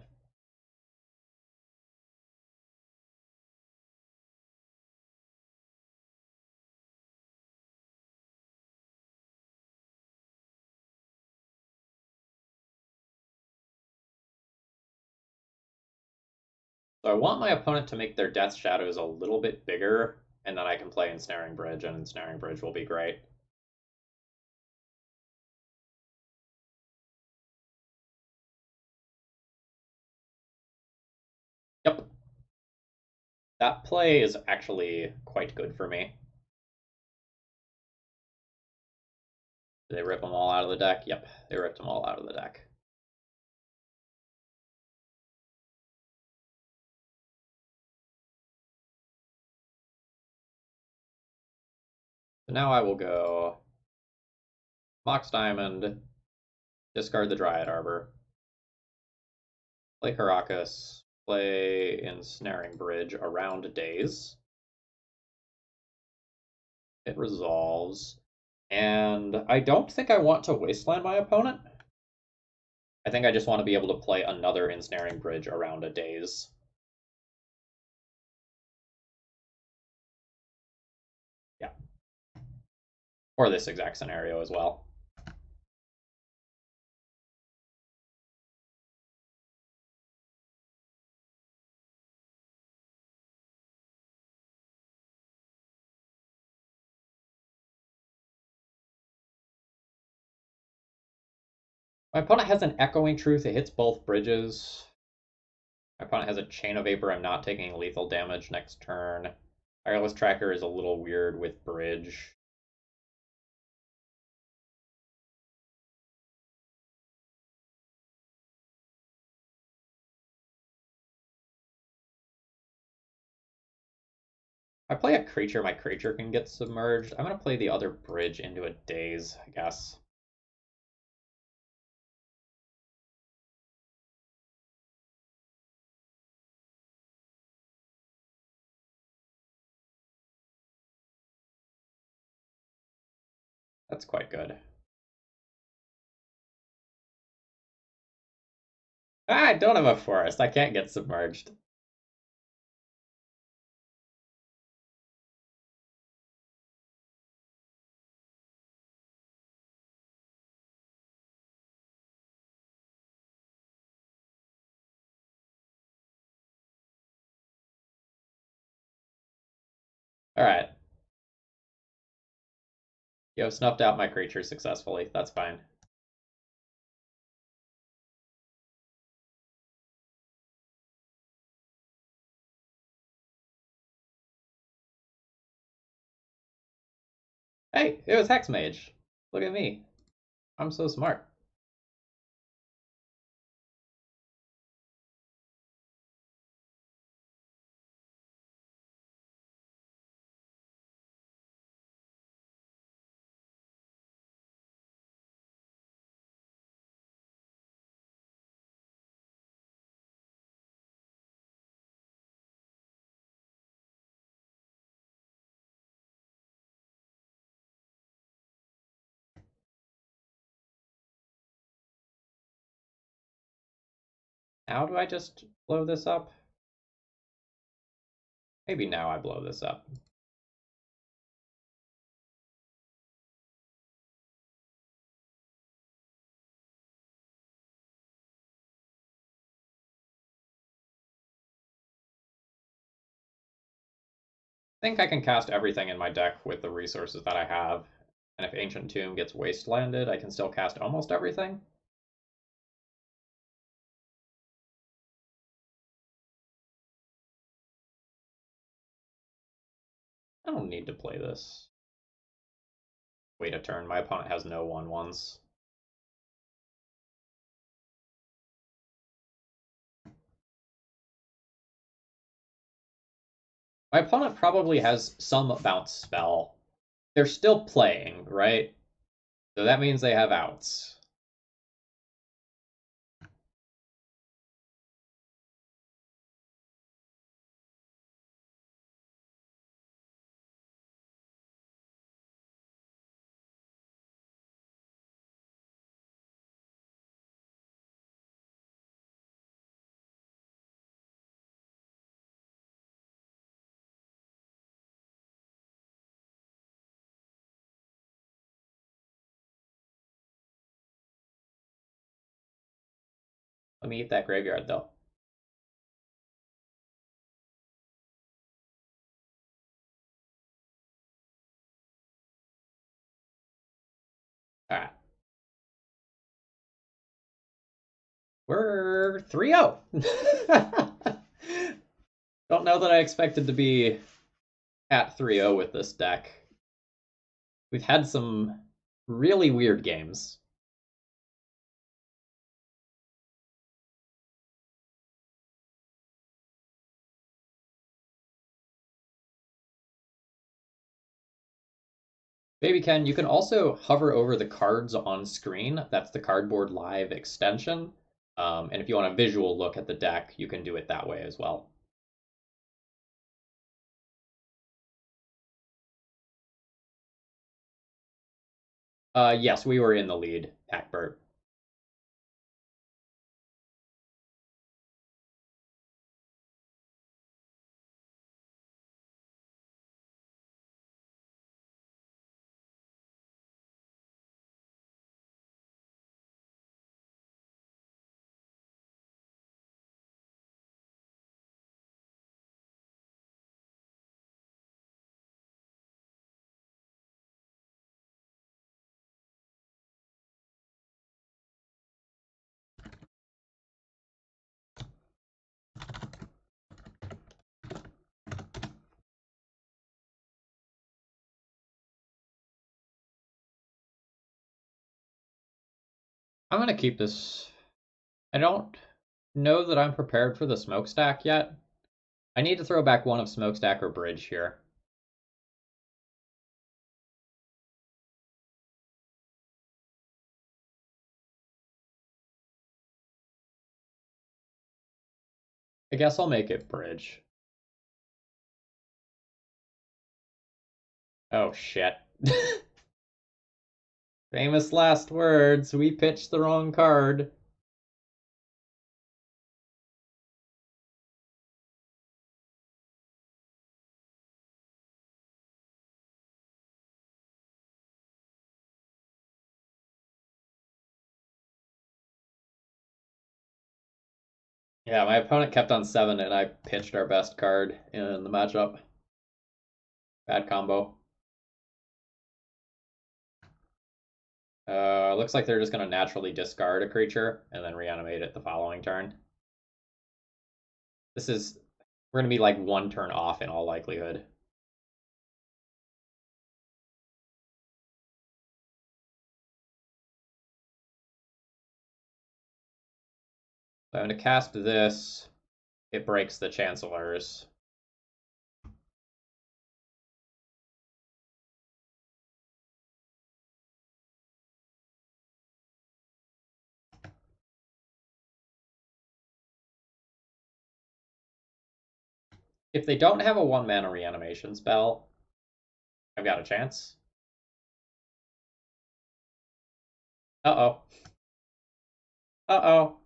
A: So I want my opponent to make their Death Shadows a little bit bigger, and then I can play Ensnaring Bridge, and Ensnaring Bridge will be great. Yep. That play is actually quite good for me. Did they rip them all out of the deck? Yep, they ripped them all out of the deck. So now I will go Mox Diamond, discard the Dryad Arbor, play Caracas, play Ensnaring Bridge around Daze. It resolves. And I don't think I want to wasteland my opponent. I think I just want to be able to play another Ensnaring Bridge around a Daze. Yeah. Or this exact scenario as well. My opponent has an Echoing Truth. It hits both bridges. My opponent has a Chain of Vapor. I'm not taking lethal damage next turn. Wireless Tracker is a little weird with bridge. If I play a creature, my creature can get submerged. I'm going to play the other bridge into a Daze, I guess. That's quite good. Ah, I don't have a forest. I can't get submerged. All right. You have snuffed out my creature successfully. That's fine. Hey, it was Hex Mage. Look at me. I'm so smart. How do I just blow this up? Maybe now I blow this up. I think I can cast everything in my deck with the resources that I have. And if Ancient Tomb gets wastelanded, I can still cast almost everything. I don't need to play this. Wait a turn. My opponent has no 1/1s. My opponent probably has some bounce spell. They're still playing, right? So that means they have outs. Let me eat that graveyard, though. Alright. We're 3-0. Don't know that I expected to be at 3-0 with this deck. We've had some really weird games. Baby Ken, you can also hover over the cards on screen. That's the Cardboard Live extension. And if you want a visual look at the deck, you can do it that way as well. Yes, we were in the lead, Hackbert. I'm gonna keep this. I don't know that I'm prepared for the smokestack yet. I need to throw back one of smokestack or bridge here. I guess I'll make it bridge. Oh shit. Famous last words. We pitched the wrong card. Yeah, my opponent kept on 7 and I pitched our best card in the matchup. Bad combo. Looks like they're just going to naturally discard a creature and then reanimate it the following turn. We're going to be like 1 turn off in all likelihood. So I'm going to cast this. It breaks the Chancellors. If they don't have a 1-mana reanimation spell, I've got a chance. Uh-oh. Uh-oh.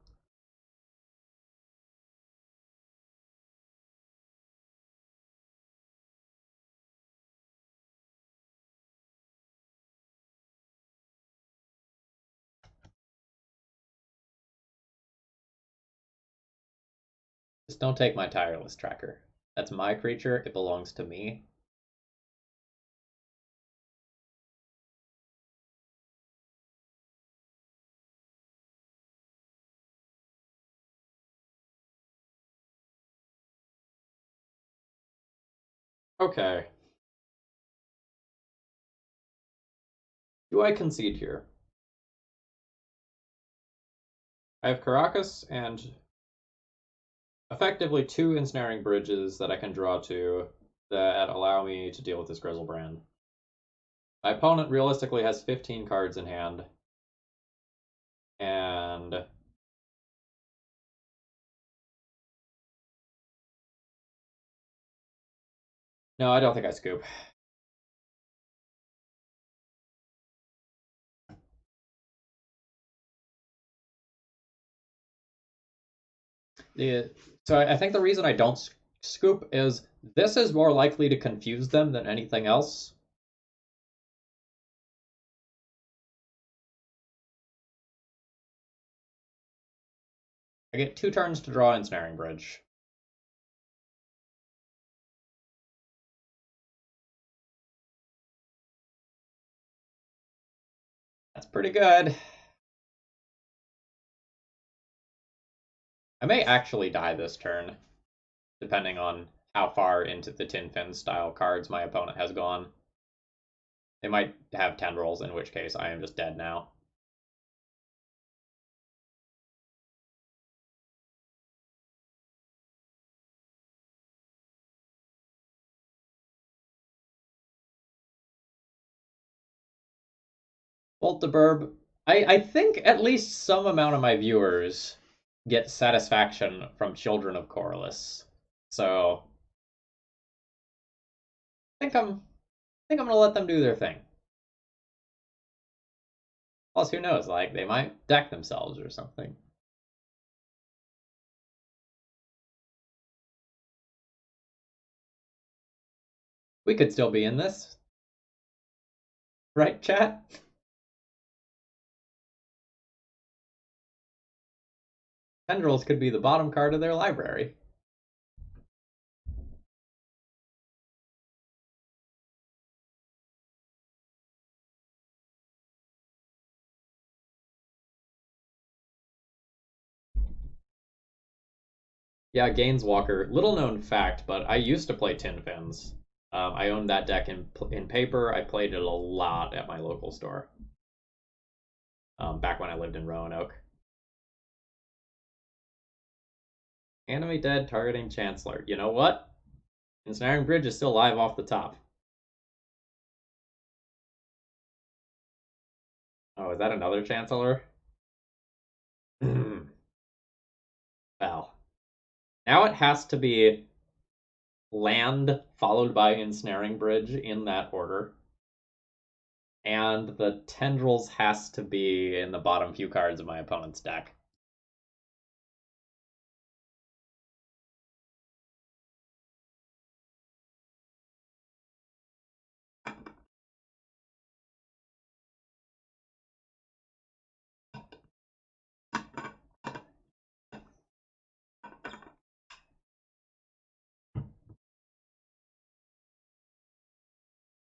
A: Just don't take my tireless tracker. That's my creature. It belongs to me. Okay. Do I concede here? I have Caracas and effectively two ensnaring bridges that I can draw to that allow me to deal with this Grizzlebrand. My opponent realistically has 15 cards in hand, and no, I don't think I scoop. The, so I think the reason I don't scoop is this is more likely to confuse them than anything else. I get 2 turns to draw Ensnaring Bridge. That's pretty good. I may actually die this turn, depending on how far into the Tin Fin style cards my opponent has gone. They might have tendrils, in which case I am just dead now. Bolt the Burb. I think at least some amount of my viewers get satisfaction from Children of Corliss. So I think I'm gonna let them do their thing. Plus, who knows? Like they might deck themselves or something. We could still be in this, right, chat? Tendrils could be the bottom card of their library. Yeah, Gainswalker. Little known fact, but I used to play Tin Fins. I owned that deck in paper. I played it a lot at my local store. Back when I lived in Roanoke. Animate Dead targeting Chancellor. You know what? Ensnaring Bridge is still live off the top. Oh, is that another Chancellor? Well, now it has to be land followed by Ensnaring Bridge in that order. And the Tendrils has to be in the bottom few cards of my opponent's deck.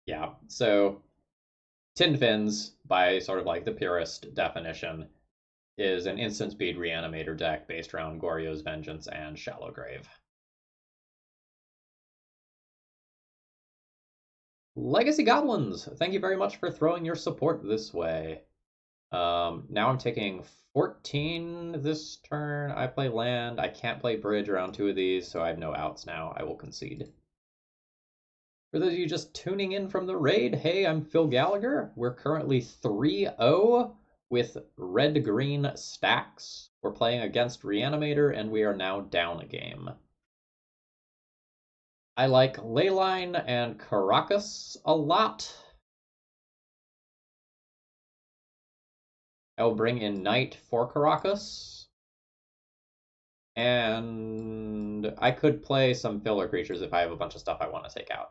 A: Yeah, so Tin Fins, by sort of like the purest definition, is an instant speed reanimator deck based around Goryo's Vengeance and Shallow Grave. Legacy Goblins, thank you very much for throwing your support this way. Now I'm taking 14 this turn. I play land. I can't play bridge around 2 of these, so I have no outs now. I will concede. For those of you just tuning in from the raid, hey, I'm Phil Gallagher. We're currently 3-0 with red-green Stax. We're playing against Reanimator, and we are now down a game. I like Leyline and Caracas a lot. I'll bring in Knight for Caracas. And I could play some filler creatures if I have a bunch of stuff I want to take out.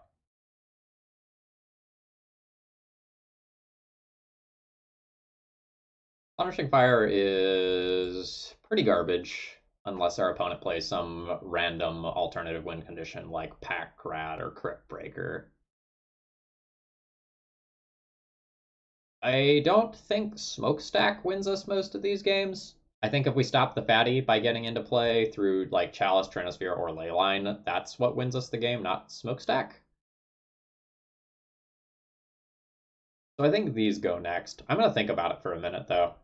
A: Punishing Fire is pretty garbage unless our opponent plays some random alternative win condition like Pack Rat or Crypt Breaker. I don't think Smokestack wins us most of these games. I think if we stop the fatty by getting into play through like Chalice, Trinosphere, or Leyline, that's what wins us the game, not Smokestack. So I think these go next. I'm gonna think about it for a minute though.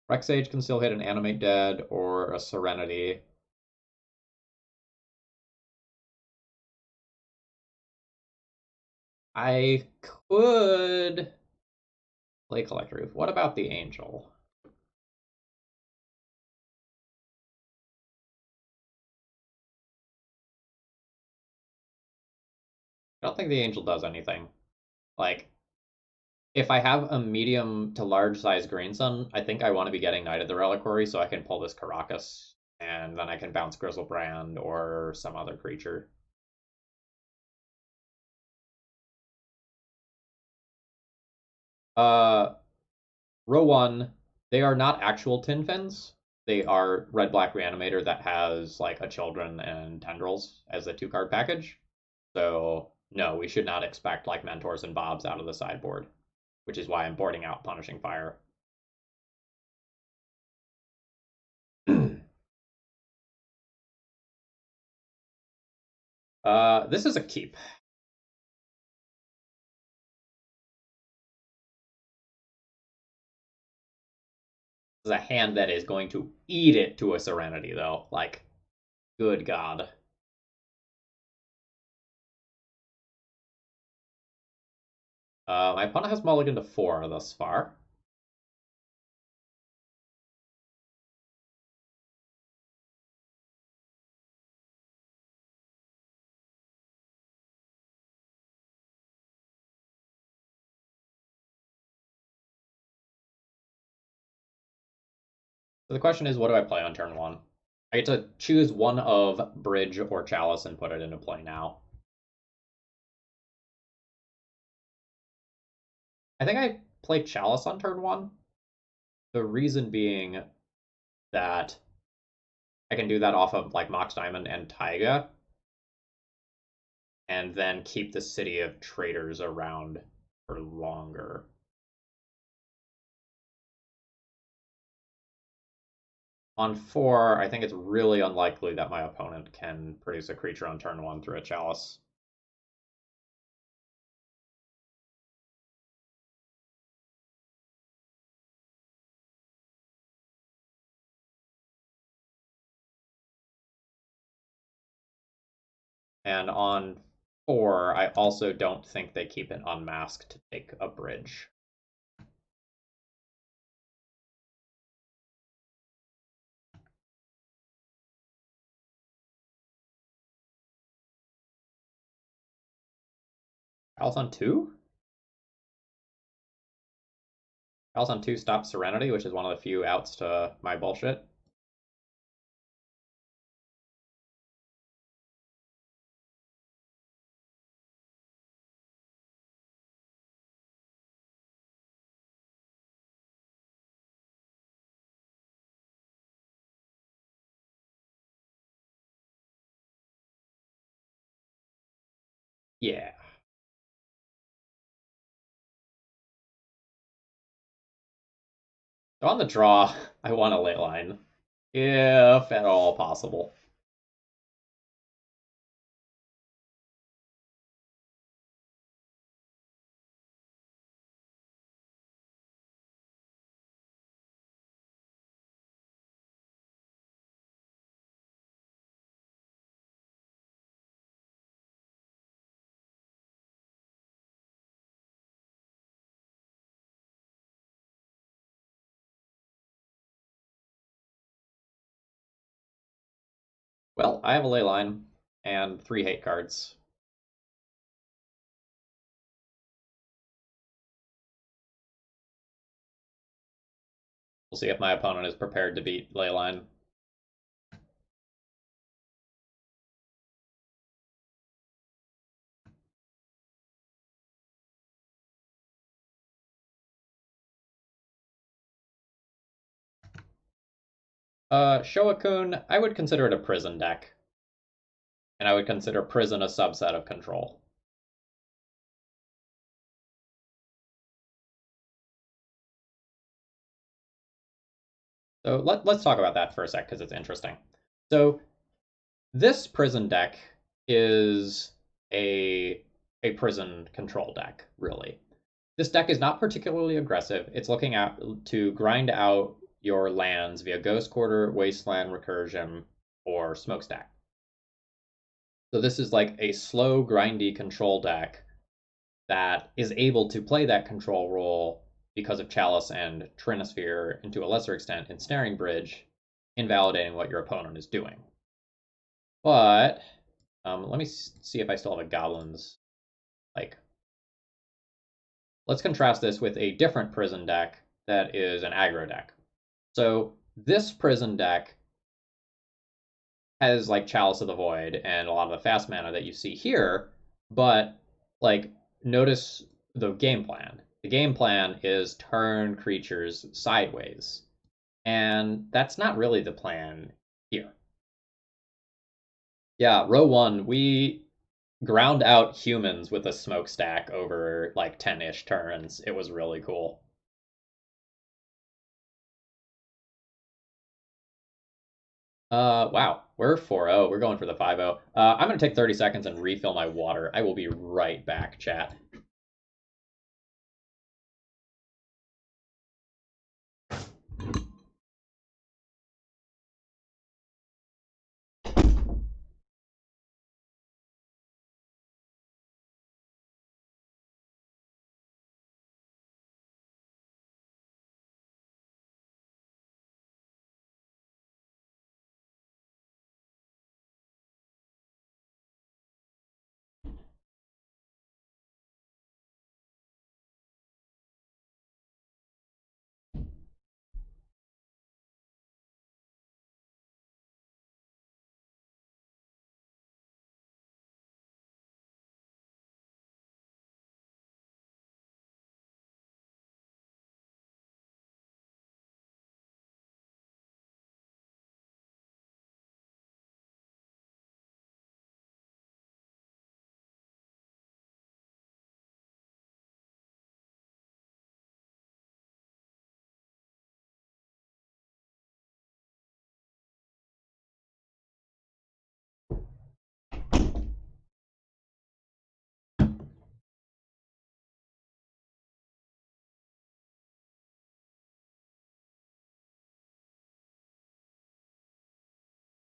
A: Rexage can still hit an Animate Dead or a Serenity. I could play Collector. What about the Angel? I don't think the Angel does anything. Like, if I have a medium to large size Green Sun, I think I want to be getting Knight of the Reliquary so I can pull this Caracas, and then I can bounce Grizzlebrand or some other creature. Uh, Row 1, they are not actual Tin Fins. They are Red Black Reanimator that has like a Children and Tendrils as a 2-card package. So, no, we should not expect like Mentors and Bobs out of the sideboard, which is why I'm boarding out Punishing Fire. This is a keep. This is a hand that is going to eat it to a Serenity, though. Like, good God. My opponent has mulliganed to 4 thus far. So the question is, what do I play on turn 1? I get to choose one of Bridge or Chalice and put it into play now. I think I play Chalice on turn 1. The reason being that I can do that off of like Mox Diamond and Taiga, and then keep the City of Traders around for longer. On 4, I think it's really unlikely that my opponent can produce a creature on turn 1 through a Chalice. And on 4, I also don't think they keep an Unmask to take a bridge. Chalice on 2? Chalice on 2 stops Serenity, which is one of the few outs to my bullshit. Yeah. So on the draw, I want a ley line, if at all possible. Well, I have a ley line and 3 hate cards. We'll see if my opponent is prepared to beat Leyline. Shoakun, I would consider it a prison deck, and I would consider prison a subset of control. So let's talk about that for a sec because it's interesting. So this prison deck is a a prison control deck, really. This deck is not particularly aggressive. It's looking at to grind out your lands via Ghost Quarter, Wasteland, Recursion, or Smokestack. So this is like a slow, grindy control deck that is able to play that control role because of Chalice and Trinisphere, and to a lesser extent Ensnaring Bridge, invalidating what your opponent is doing. But let me see if I still have a Goblins. Like, let's contrast this with a different prison deck that is an aggro deck. So this prison deck has like Chalice of the Void and a lot of the fast mana that you see here, but like notice the game plan. The game plan is turn creatures sideways, and that's not really the plan here. Yeah, row one, we ground out humans with a smokestack over like 10-ish turns. It was really cool. Wow, we're 4-0. We're going for the 5-0. I'm gonna take 30 seconds and refill my water. I will be right back, chat.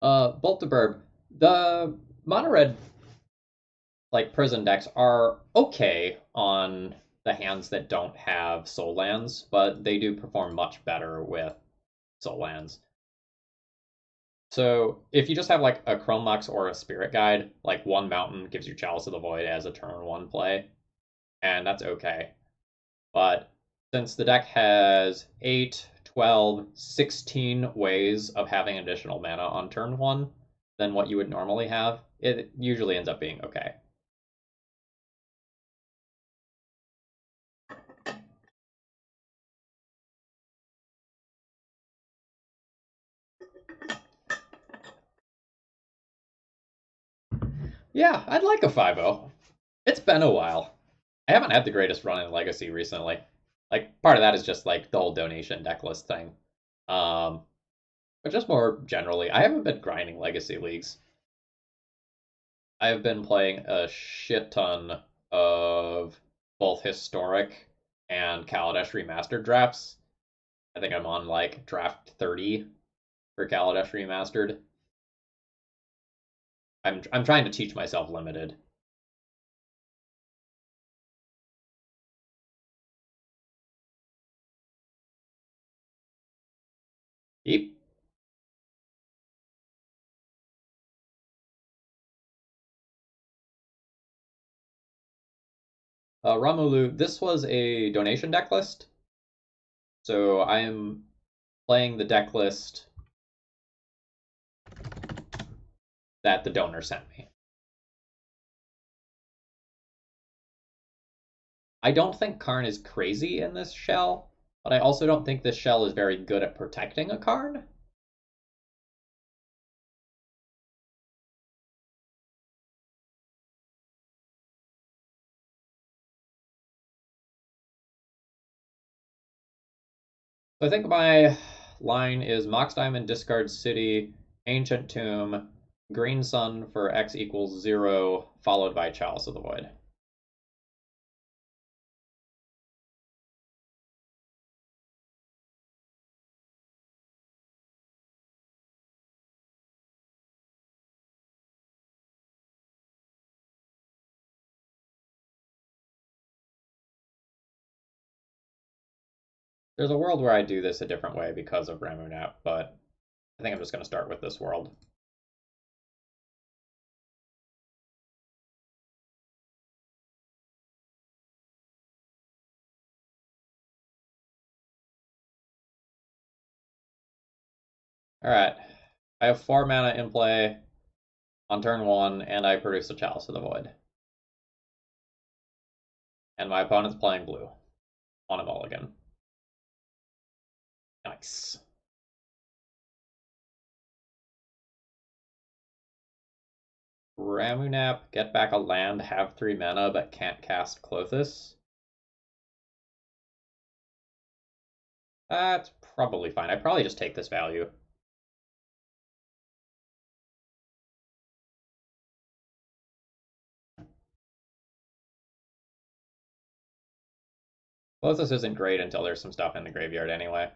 A: Bolt the mono red like prison decks are okay on the hands that don't have soul lands, but they do perform much better with soul lands. So if you just have like a Chrome Mox or a Spirit Guide, like one mountain gives you Chalice of the Void as a turn one play, and that's okay. But since the deck has 8, 12, 16 ways of having additional mana on turn one than what you would normally have, it usually ends up being okay. Yeah, I'd like a 5-0. It's been a while. I haven't had the greatest run in Legacy recently. Like, part of that is just like the whole donation deck list thing. Um, but just more generally, I haven't been grinding Legacy leagues. I've been playing a shit ton of both historic and Kaladesh remastered drafts. I think I'm on like draft 30 for Kaladesh remastered. I'm trying to teach myself limited. Yep. Ramulu, this was a donation deck list, so I am playing the deck list that the donor sent me. I don't think Karn is crazy in this shell, but I also don't think this shell is very good at protecting a Karn. So I think my line is Mox Diamond, Discard City, Ancient Tomb, Green Sun for X equals 0, followed by Chalice of the Void. There's a world where I do this a different way because of Ramunap, but I think I'm just going to start with this world. Alright, I have 4 mana in play on turn 1, and I produce a Chalice of the Void. And my opponent's playing blue on a mulligan. Nice. Ramunap, get back a land, have 3 mana, but can't cast Klothys. That's probably fine. I'd probably just take this value. Klothys isn't great until there's some stuff in the graveyard anyway.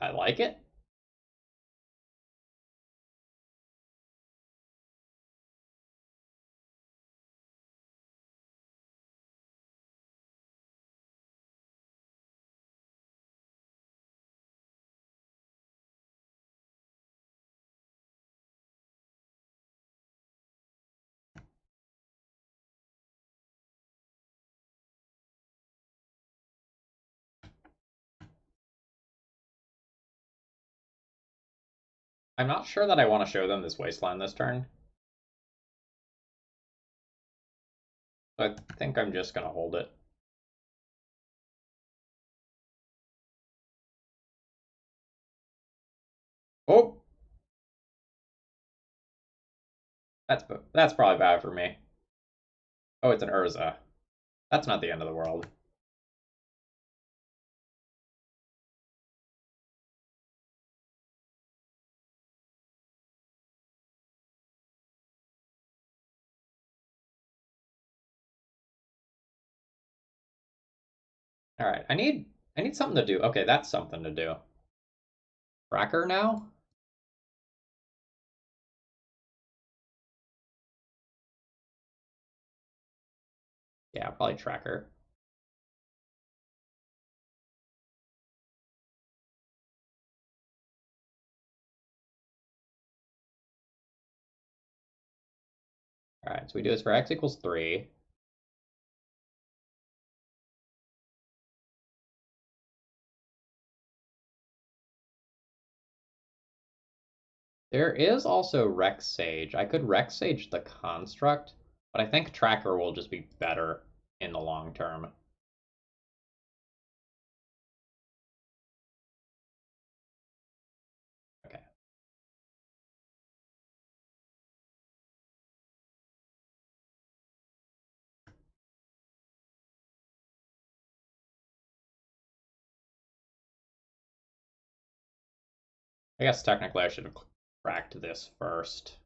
A: I like it. I'm not sure that I want to show them this wasteland this turn. So I think I'm just going to hold it. Oh! That's probably bad for me. Oh, it's an Urza. That's not the end of the world. All right, I need something to do. Okay, that's something to do. Tracker now? Yeah, probably tracker. All right, so we do this for x equals 3. There is also Rex Sage. I could Rex Sage the construct, but I think tracker will just be better in the long term. Okay. I guess technically I should have cracked this first.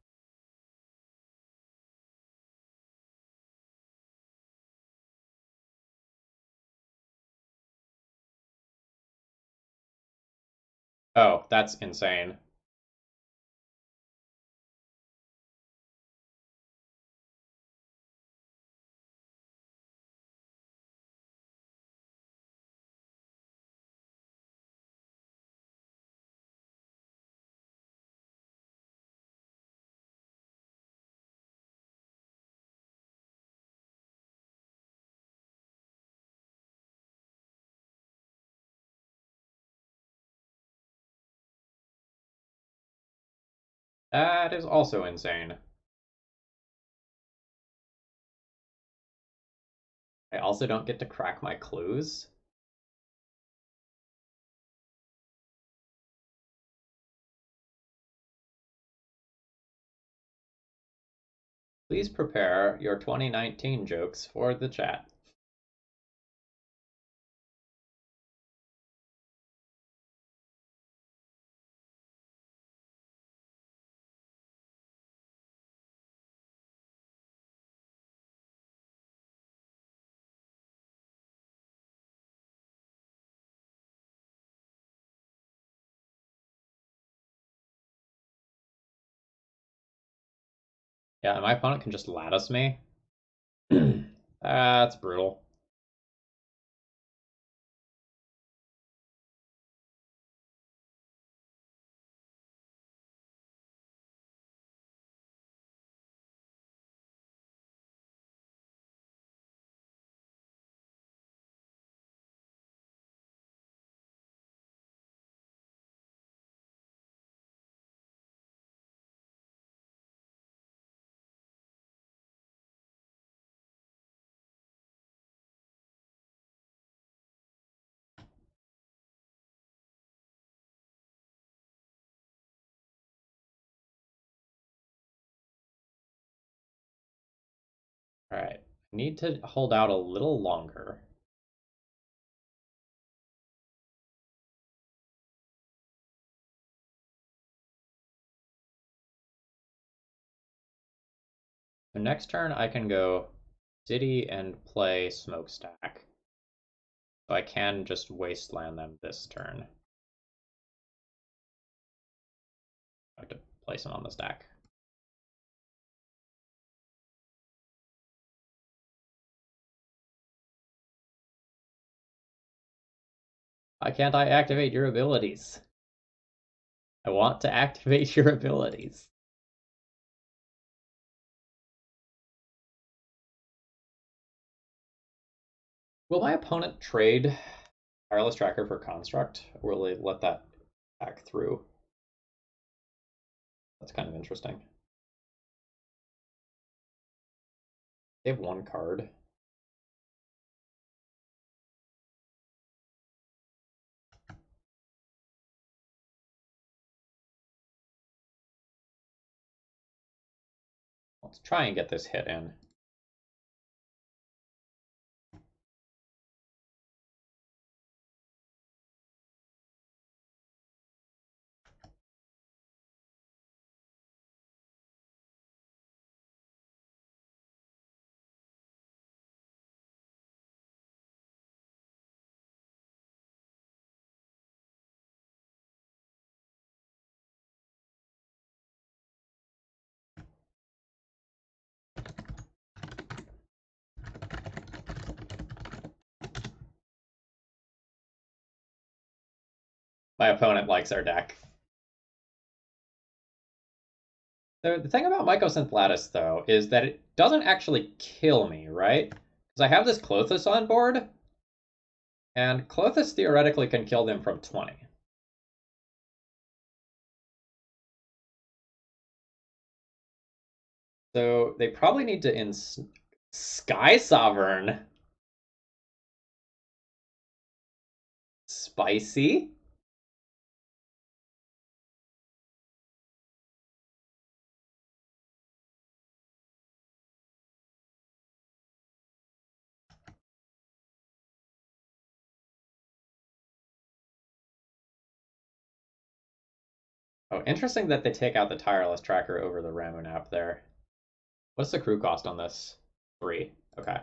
A: Oh, that's insane. That is also insane. I also don't get to crack my clues. Please prepare your 2019 jokes for the chat. Yeah, and my opponent can just lattice me. That's brutal. All right, need to hold out a little longer. So next turn I can go city and play smokestack. So I can just wasteland them this turn. I have to place them on the stack. Why can't I activate your abilities? I want to activate your abilities. Will my opponent trade Tireless Tracker for Construct, or will they let that back through? That's kind of interesting. They have one card. Let's try and get this hit in. My opponent likes our deck. The thing about Mycosynth Lattice, though, is that it doesn't actually kill me, right? Because I have this Klothys on board, and Klothys theoretically can kill them from 20. So they probably need to Sky Sovereign. Spicy. Oh, interesting that they take out the Tireless Tracker over the Ramunap there. What's the crew cost on this? 3. Okay.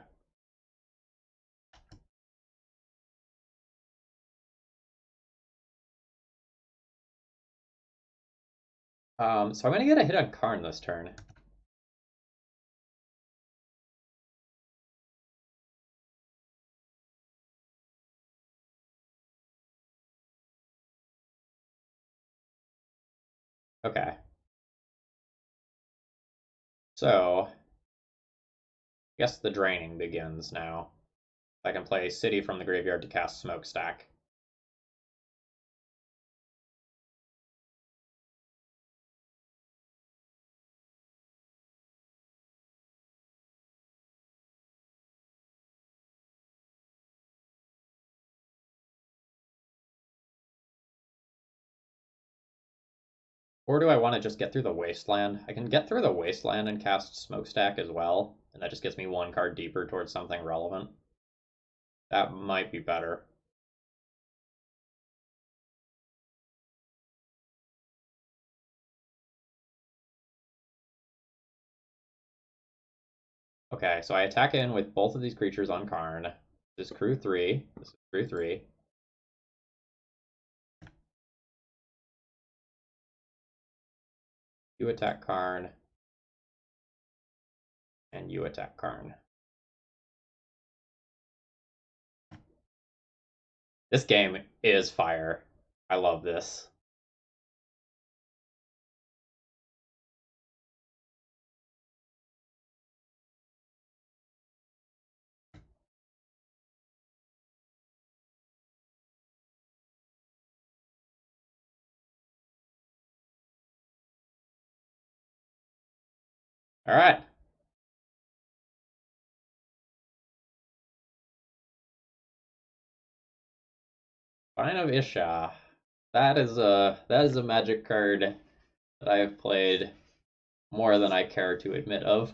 A: So I'm gonna get a hit on Karn this turn. Okay. So, I guess the draining begins now. I can play City from the graveyard to cast Smokestack. Or do I want to just get through the Wasteland? I can get through the Wasteland and cast Smokestack as well, and that just gets me one card deeper towards something relevant. That might be better. Okay, so I attack in with both of these creatures on Karn. This is crew 3. This is crew 3. You attack Karn. And you attack Karn. This game is fire. I love this. All right. Vine of Isha. That is a magic card that I have played more than I care to admit of.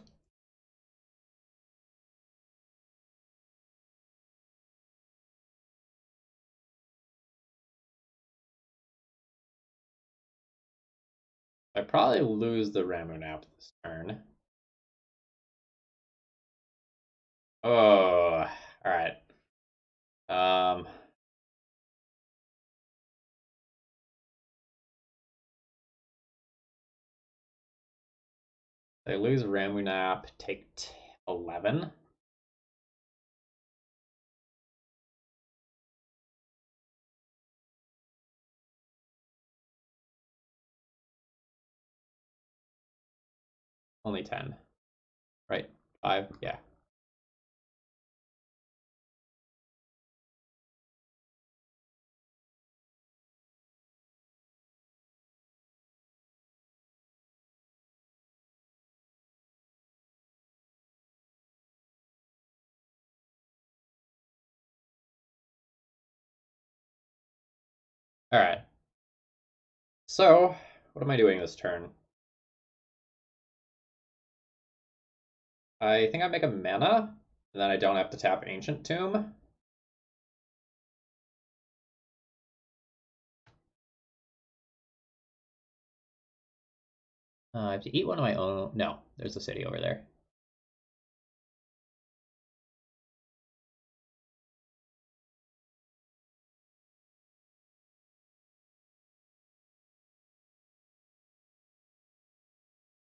A: I probably lose the Ramunap this turn. Oh, all right. Um, I lose Ramunap, take 11. Only 10. Right? 5? Yeah. All right. So, what am I doing this turn? I think I make a mana, and then I don't have to tap Ancient Tomb. I have to eat one of my own. No, there's a city over there.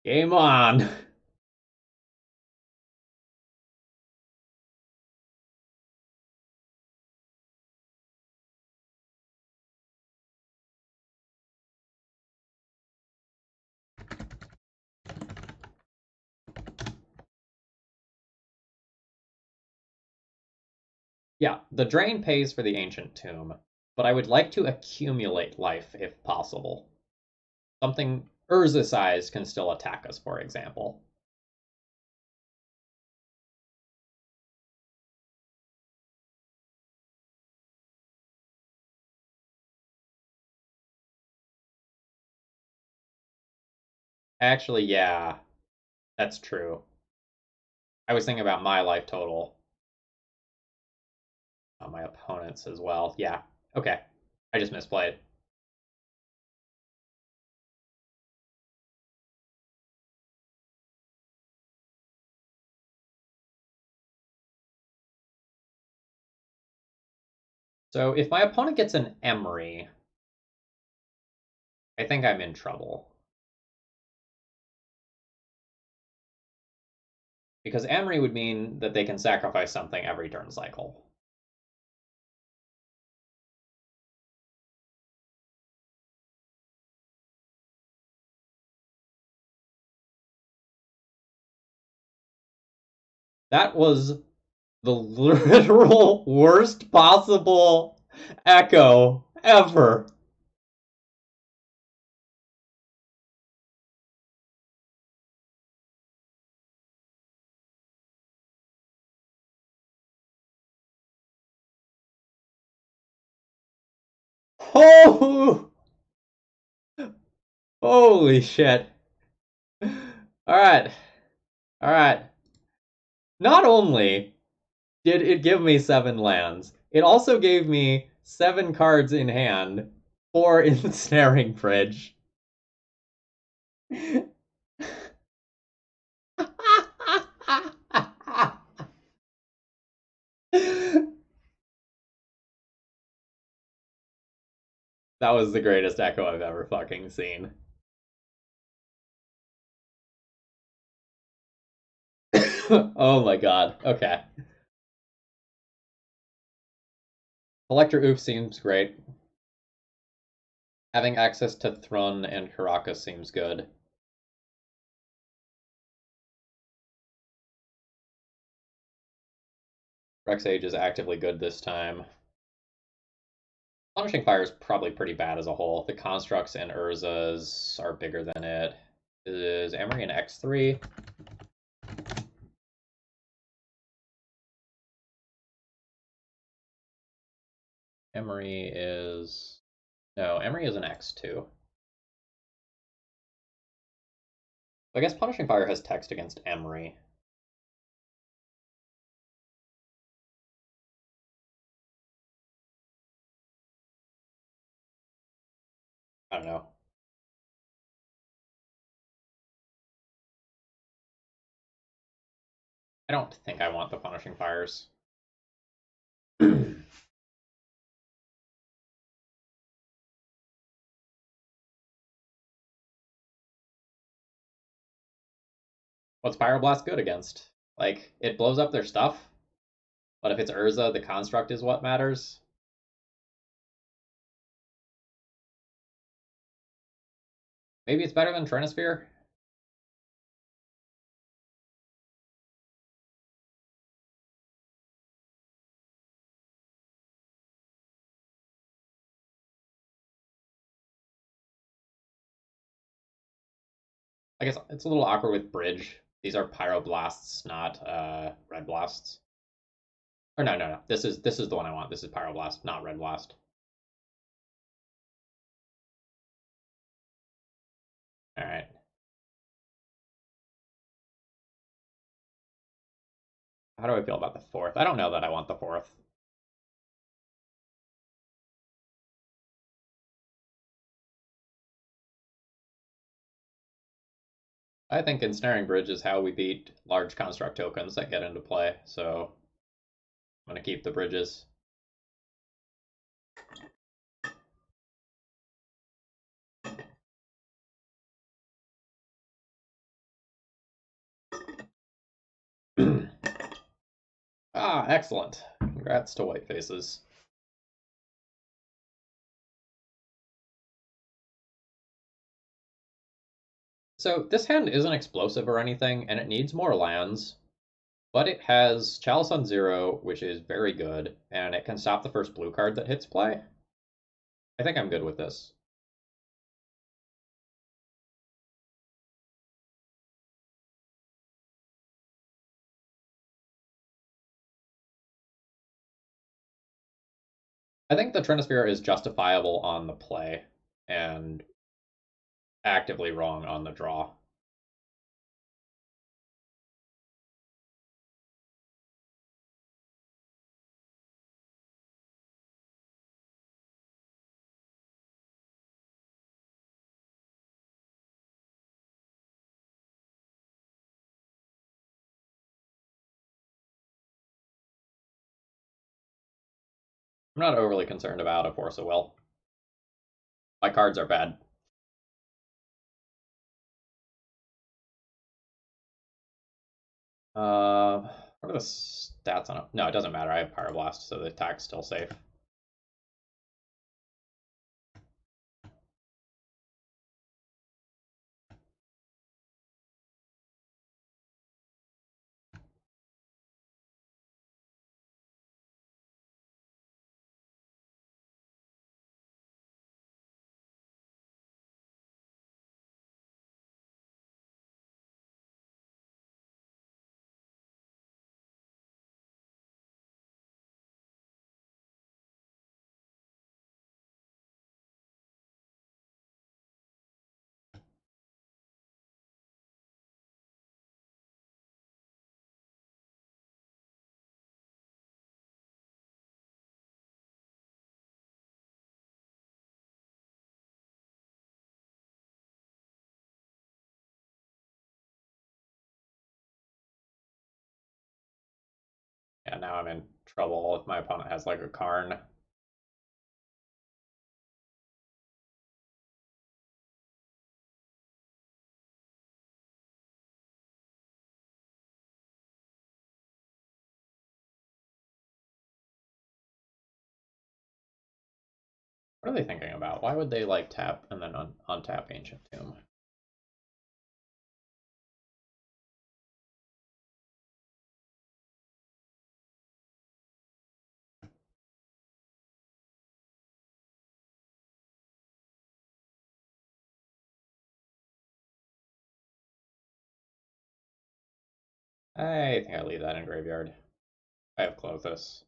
A: Game on! Yeah, the drain pays for the Ancient Tomb, but I would like to accumulate life if possible. Something Urza size can still attack us, for example. Actually, yeah, that's true. I was thinking about my life total, not my opponent's as well. Yeah, okay. I just misplayed. So if my opponent gets an Emery, I think I'm in trouble. Because Emery would mean that they can sacrifice something every turn cycle. That was the literal worst possible echo ever. Oh, Holy shit. All right. All right. Not only did it give me 7 lands, it also gave me 7 cards in hand for ensnaring bridge. That was the greatest echo I've ever fucking seen. Oh my god. Okay. Collector Oof seems great. Having access to Thrun and Karaka seems good. Rex Age is actively good this time. Punishing Fire is probably pretty bad as a whole. The Constructs and Urzas are bigger than it. Is Emery an X3? Emery is... No, Emery is an X2. I guess Punishing Fire has text against Emery. I don't know. I don't think I want the Punishing Fires. What's Pyroblast good against? Like, it blows up their stuff, but if it's Urza, the construct is what matters. Maybe it's better than Trinisphere? I guess it's a little awkward with Bridge. These are Pyroblasts, not Red Blasts. Or no. This is the one I want. This is Pyroblast, not Red Blast. All right. How do I feel about the fourth? I don't know that I want the fourth. I think Ensnaring Bridge is how we beat large construct tokens that get into play, so I'm going to keep the bridges. Ah, excellent. Congrats to White Faces. So this hand isn't explosive or anything, and it needs more lands, but it has Chalice on 0, which is very good, and it can stop the first blue card that hits play. I think I'm good with this. I think the Trinisphere is justifiable on the play, and actively wrong on the draw. I'm not overly concerned about a Force of Will. My cards are bad. What are the stats on it? No, it doesn't matter. I have Pyroblast, so the attack's still safe. Yeah, now I'm in trouble if my opponent has like a Karn. What are they thinking about? Why would they like tap and then untap Ancient Tomb? I think I leave that in graveyard. I have Clothis.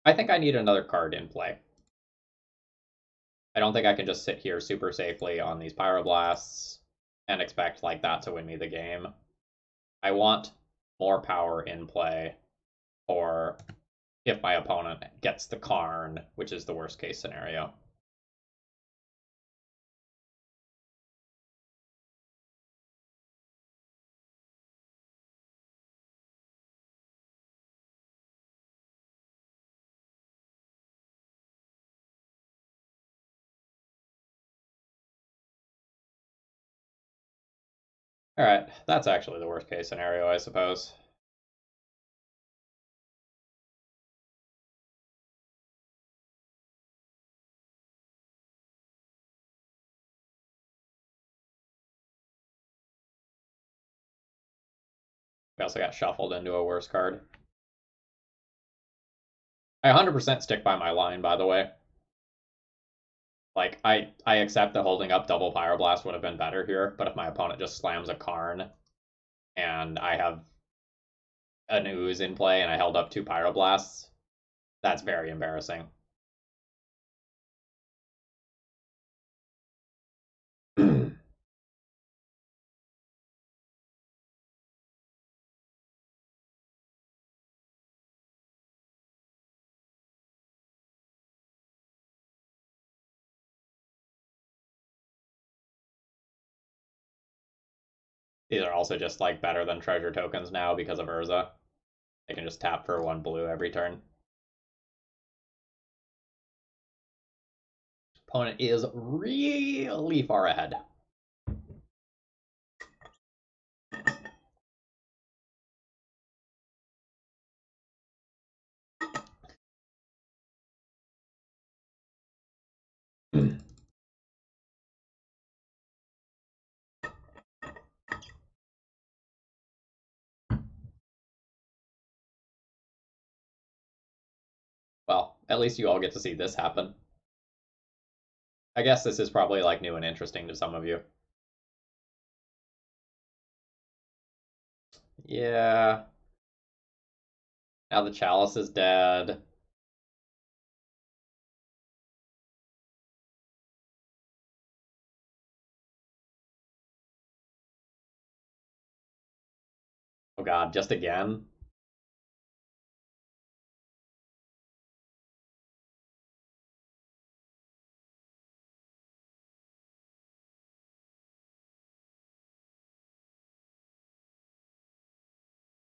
A: I think I need another card in play. I don't think I can just sit here super safely on these Pyroblasts and expect like that to win me the game. I want more power in play for if my opponent gets the Karn, which is the worst case scenario. All right, that's actually the worst case scenario, I suppose. We also got shuffled into a worse card. I 100% stick by my line, by the way. Like, I accept that holding up double Pyroblast would have been better here, but if my opponent just slams a Karn and I have an Ooze in play and I held up two Pyroblasts, that's very embarrassing. These are also just like better than treasure tokens now because of Urza. They can just tap for one blue every turn. Opponent is really far ahead. Well, at least you all get to see this happen. I guess this is probably like new and interesting to some of you. Yeah. Now the chalice is dead. Oh god, just again?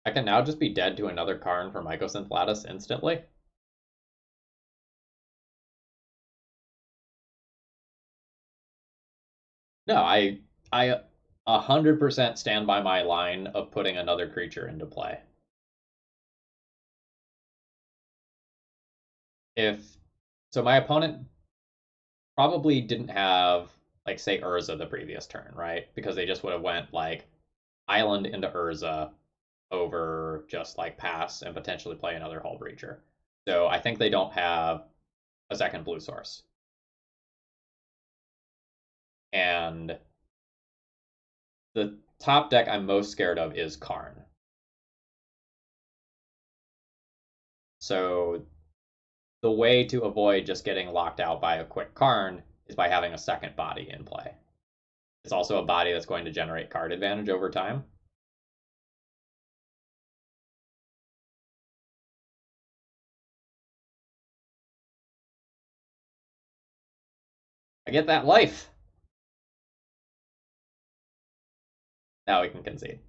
A: I can now just be dead to another Karn for Mycosynth Lattice instantly? No, I 100% stand by my line of putting another creature into play. If so my opponent probably didn't have like say Urza the previous turn, right? Because they just would have went like island into Urza over just like pass and potentially play another Hull Breacher. So I think they don't have a second blue source. And the top deck I'm most scared of is Karn. So the way to avoid just getting locked out by a quick Karn is by having a second body in play. It's also a body that's going to generate card advantage over time. I get that life. Now we can concede.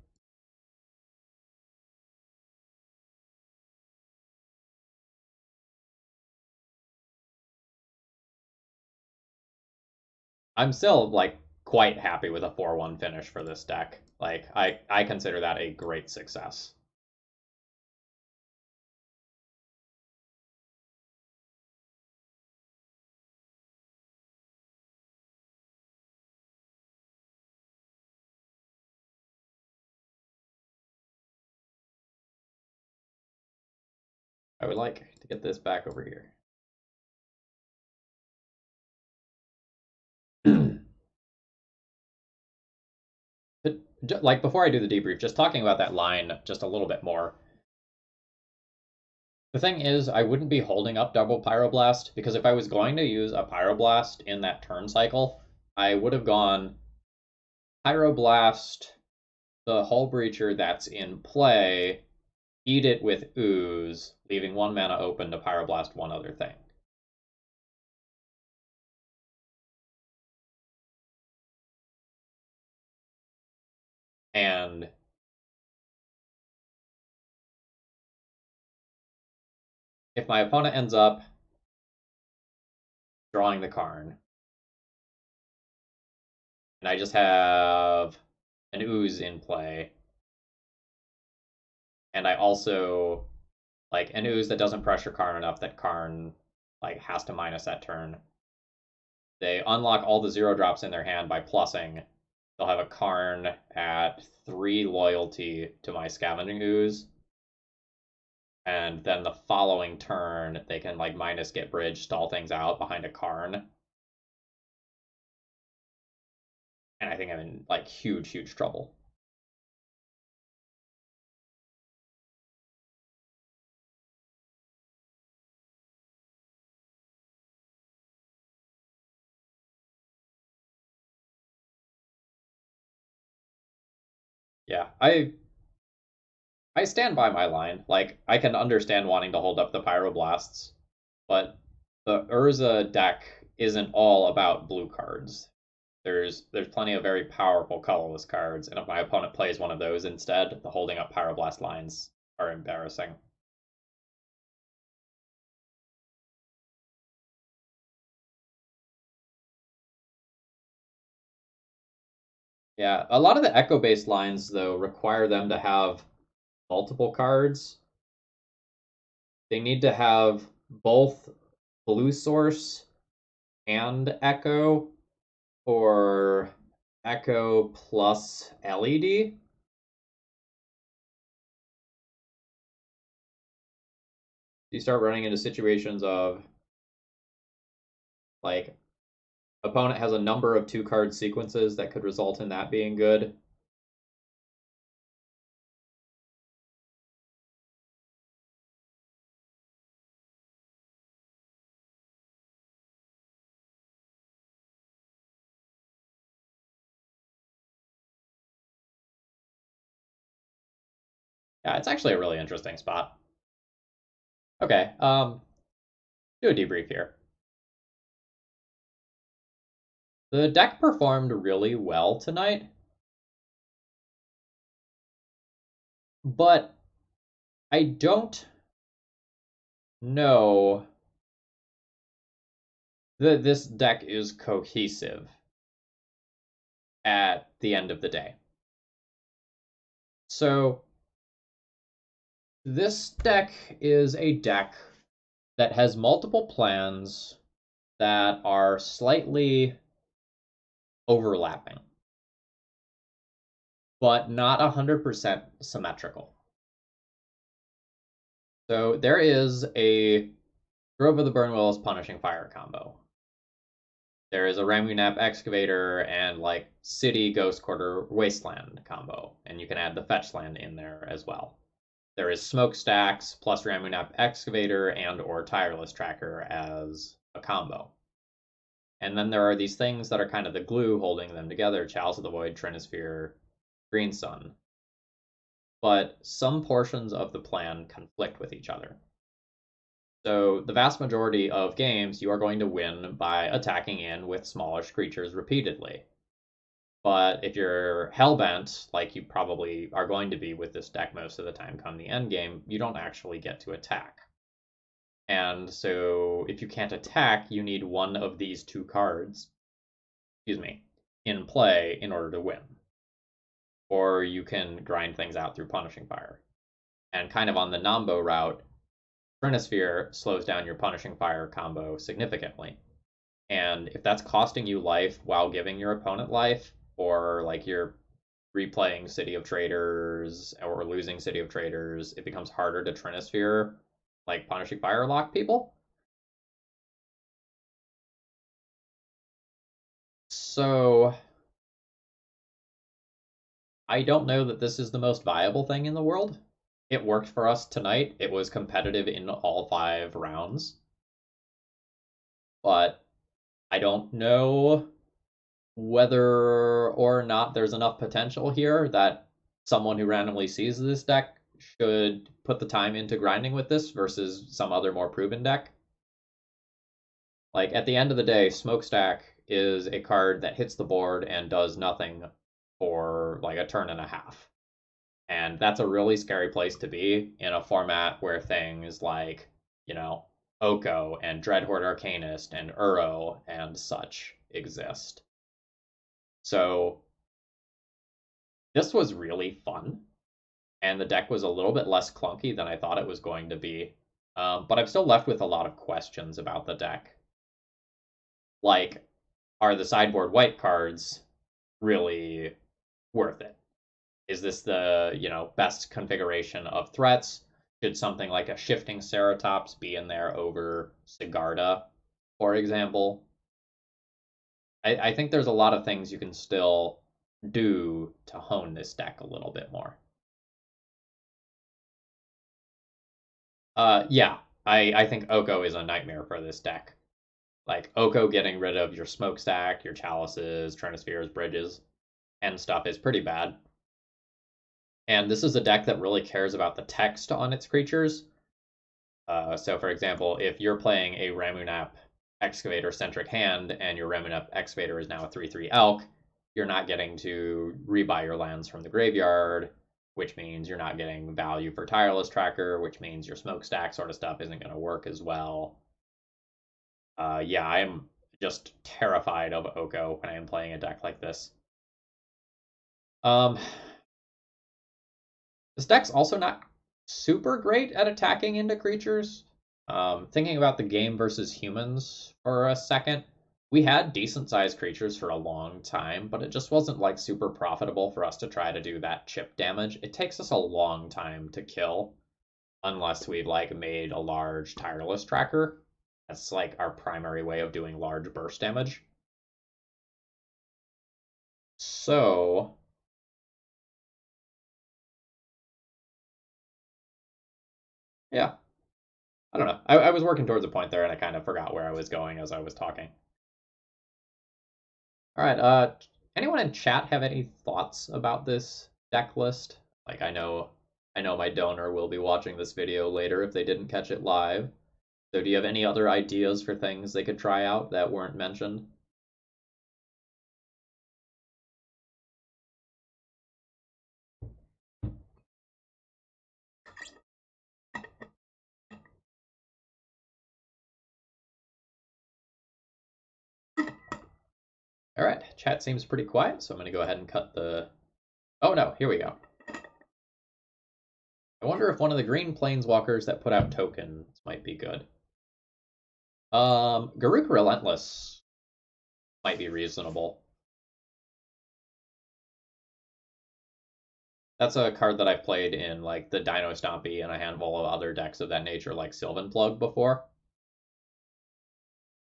A: I'm still like quite happy with a 4-1 finish for this deck. Like I consider that a great success. I would like to get this back over here. Like before I do the debrief, just talking about that line just a little bit more. The thing is, I wouldn't be holding up double Pyroblast because if I was going to use a Pyroblast in that turn cycle, I would have gone Pyroblast the Hull Breacher that's in play, eat it with Ooze, leaving 1 mana open to Pyroblast one other thing. And if my opponent ends up drawing the Karn, and I just have an Ooze in play, and I also like an Ooze that doesn't pressure Karn enough that Karn like has to minus that turn. They unlock all the 0 drops in their hand by plussing. They'll have a Karn at 3 loyalty to my Scavenging Ooze. And then the following turn, they can like minus get bridge, stall things out behind a Karn. And I think I'm in like huge, huge trouble. Yeah, I stand by my line. Like I can understand wanting to hold up the Pyroblasts, but the Urza deck isn't all about blue cards. There's plenty of very powerful colorless cards, and if my opponent plays one of those instead, the holding up Pyroblast lines are embarrassing. Yeah, a lot of the echo-based lines though require them to have multiple cards. They need to have both blue source and echo, or echo plus LED. You start running into situations of like opponent has a number of 2-card sequences that could result in that being good. Yeah, it's actually a really interesting spot. Okay, do a debrief here. The deck performed really well tonight, but I don't know that this deck is cohesive at the end of the day. So, this deck is a deck that has multiple plans that are slightly overlapping, but not 100% symmetrical. So, there is a Grove of the Burnwillows Punishing Fire combo. There is a Ramunap Excavator and like City Ghost Quarter Wasteland combo, and you can add the fetch land in there as well. There is Smokestacks plus Ramunap Excavator and or Tireless Tracker as a combo. And then there are these things that are kind of the glue holding them together, Chalice of the Void, Trinisphere, Green Sun. But some portions of the plan conflict with each other. So the vast majority of games, you are going to win by attacking in with smallish creatures repeatedly. But if you're hellbent, like you probably are going to be with this deck most of the time come the end game, you don't actually get to attack. And so if you can't attack, you need one of these two cards, in play in order to win. Or you can grind things out through Punishing Fire. And kind of on the Nambo route, Trinisphere slows down your Punishing Fire combo significantly. And if that's costing you life while giving your opponent life, or like you're replaying City of Traders or losing City of Traders, it becomes harder to Trinisphere, like Punishing Fire lock people. So I don't know that this is the most viable thing in the world. It worked for us tonight. It was competitive in all 5 rounds. But I don't know whether or not there's enough potential here that someone who randomly sees this deck should put the time into grinding with this versus some other more proven deck. Like, at the end of the day, Smokestack is a card that hits the board and does nothing for like a turn and a half. And that's a really scary place to be in a format where things like, Oko and Dreadhorde Arcanist and Uro and such exist. So this was really fun, and the deck was a little bit less clunky than I thought it was going to be. But I'm still left with a lot of questions about the deck. Like, are the sideboard white cards really worth it? Is this the, best configuration of threats? Should something like a Shifting Ceratops be in there over Sigarda, for example? I think there's a lot of things you can still do to hone this deck a little bit more. Yeah, I think Oko is a nightmare for this deck. Like, Oko getting rid of your Smokestack, your Chalices, Trinispheres, Bridges, and stuff is pretty bad. And this is a deck that really cares about the text on its creatures. So, for example, if you're playing a Ramunap Excavator-centric hand and your Ramunap Excavator is now a 3/3 Elk, you're not getting to rebuy your lands from the graveyard, which means you're not getting value for Tireless Tracker, which means your Smokestack sort of stuff isn't going to work as well. Yeah, I'm just terrified of Oko when I am playing a deck like this. This deck's also not super great at attacking into creatures. Thinking about the game versus humans for a second, we had decent sized creatures for a long time, but it just wasn't like super profitable for us to try to do that chip damage. It takes us a long time to kill unless we've like made a large tireless tracker. That's like our primary way of doing large burst damage. So yeah, I don't know. I was working towards a point there and I kind of forgot where I was going as I was talking. All right. Anyone in chat have any thoughts about this deck list? Like, I know my donor will be watching this video later if they didn't catch it live. So, do you have any other ideas for things they could try out that weren't mentioned? All right. Chat seems pretty quiet, so I'm going to go ahead and cut the. Oh no, here we go. I wonder if one of the green planeswalkers that put out tokens might be good. Garruk Relentless might be reasonable. That's a card that I've played in like the Dino Stompy and a handful of other decks of that nature, like Sylvan Plug before.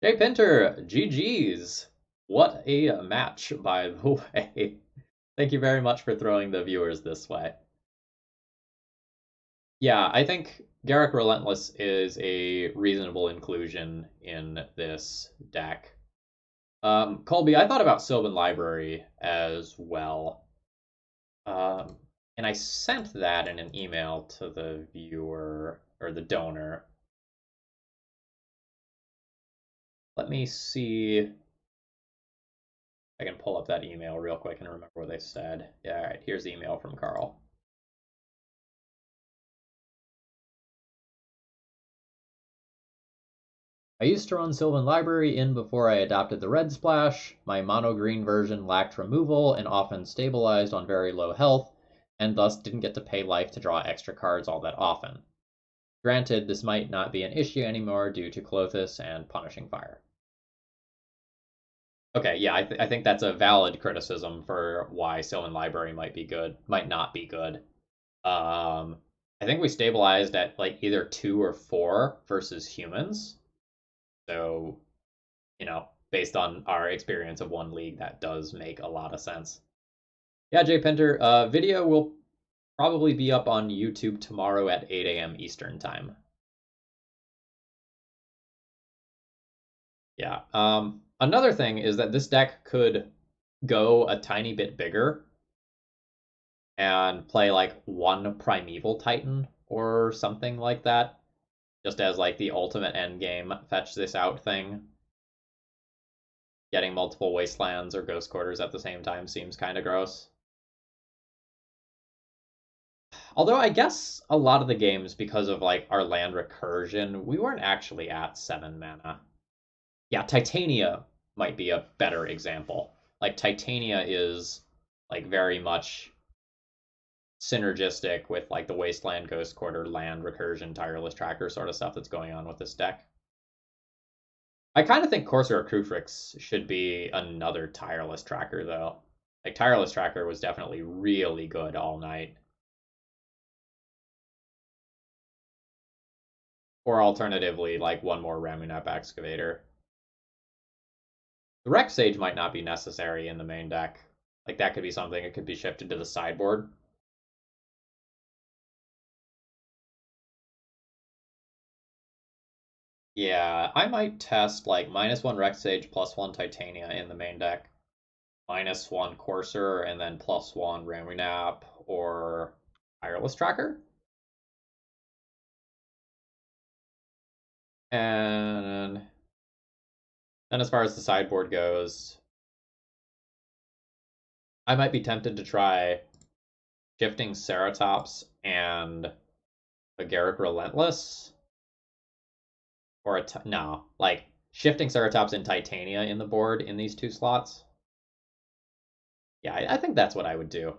A: Jay Pinter, GG's. What a match, by the way. Thank you very much for throwing the viewers this way. Yeah, I think Garrick Relentless is a reasonable inclusion in this deck. Colby, I thought about Sylvan Library as well. Um, and I sent that in an email to the viewer or the donor. Let me see if I can pull up that email real quick and remember what they said. Yeah, all right, here's the email from Carl. I used to run Sylvan Library in before I adopted the Red Splash. My mono-green version lacked removal and often stabilized on very low health, and thus didn't get to pay life to draw extra cards all that often. Granted, this might not be an issue anymore due to Clothis and Punishing Fire. Okay, yeah, I think that's a valid criticism for why Sylvan Library might be good, might not be good. I think we stabilized at like either 2 or 4 versus humans. So, based on our experience of one league, that does make a lot of sense. Yeah, Jay Pinter, video will probably be up on YouTube tomorrow at 8 a.m. Eastern time. Yeah. Another thing is that this deck could go a tiny bit bigger and play like one Primeval Titan or something like that, just as like the ultimate end game fetch this out thing. Getting multiple wastelands or ghost quarters at the same time seems kind of gross. Although I guess a lot of the games, because of like our land recursion, we weren't actually at 7 mana. Yeah, Titania might be a better example. Like Titania is like very much synergistic with like the Wasteland, Ghost Quarter, Land, Recursion, Tireless Tracker sort of stuff that's going on with this deck. I kind of think Corsair of Kruphix should be another Tireless Tracker though. Like Tireless Tracker was definitely really good all night. Or alternatively, like one more Ramunap Excavator. The Rex Sage might not be necessary in the main deck. Like that could be something, it could be shifted to the sideboard. Yeah, I might test like -1 Rex Sage, +1 Titania in the main deck, -1 Courser, and then +1 Ramunap or Tireless Tracker. And then as far as the sideboard goes, I might be tempted to try shifting Ceratops and a Garruk Relentless. Or no, like shifting Ceratops and Titania in the board in these 2 slots. Yeah, I think that's what I would do.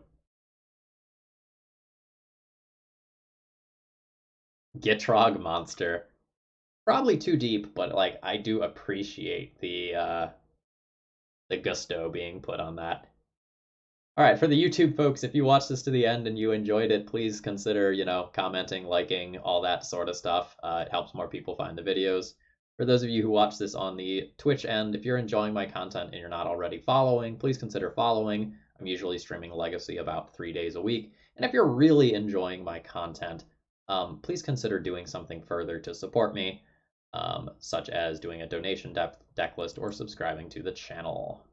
A: Gitrog monster. Probably too deep, but like I do appreciate the gusto being put on that. All right, for the YouTube folks, if you watched this to the end and you enjoyed it, please consider, commenting, liking, all that sort of stuff. It helps more people find the videos. For those of you who watch this on the Twitch end, if you're enjoying my content and you're not already following, please consider following. I'm usually streaming Legacy about 3 days a week. And if you're really enjoying my content, please consider doing something further to support me, such as doing a donation deck list or subscribing to the channel.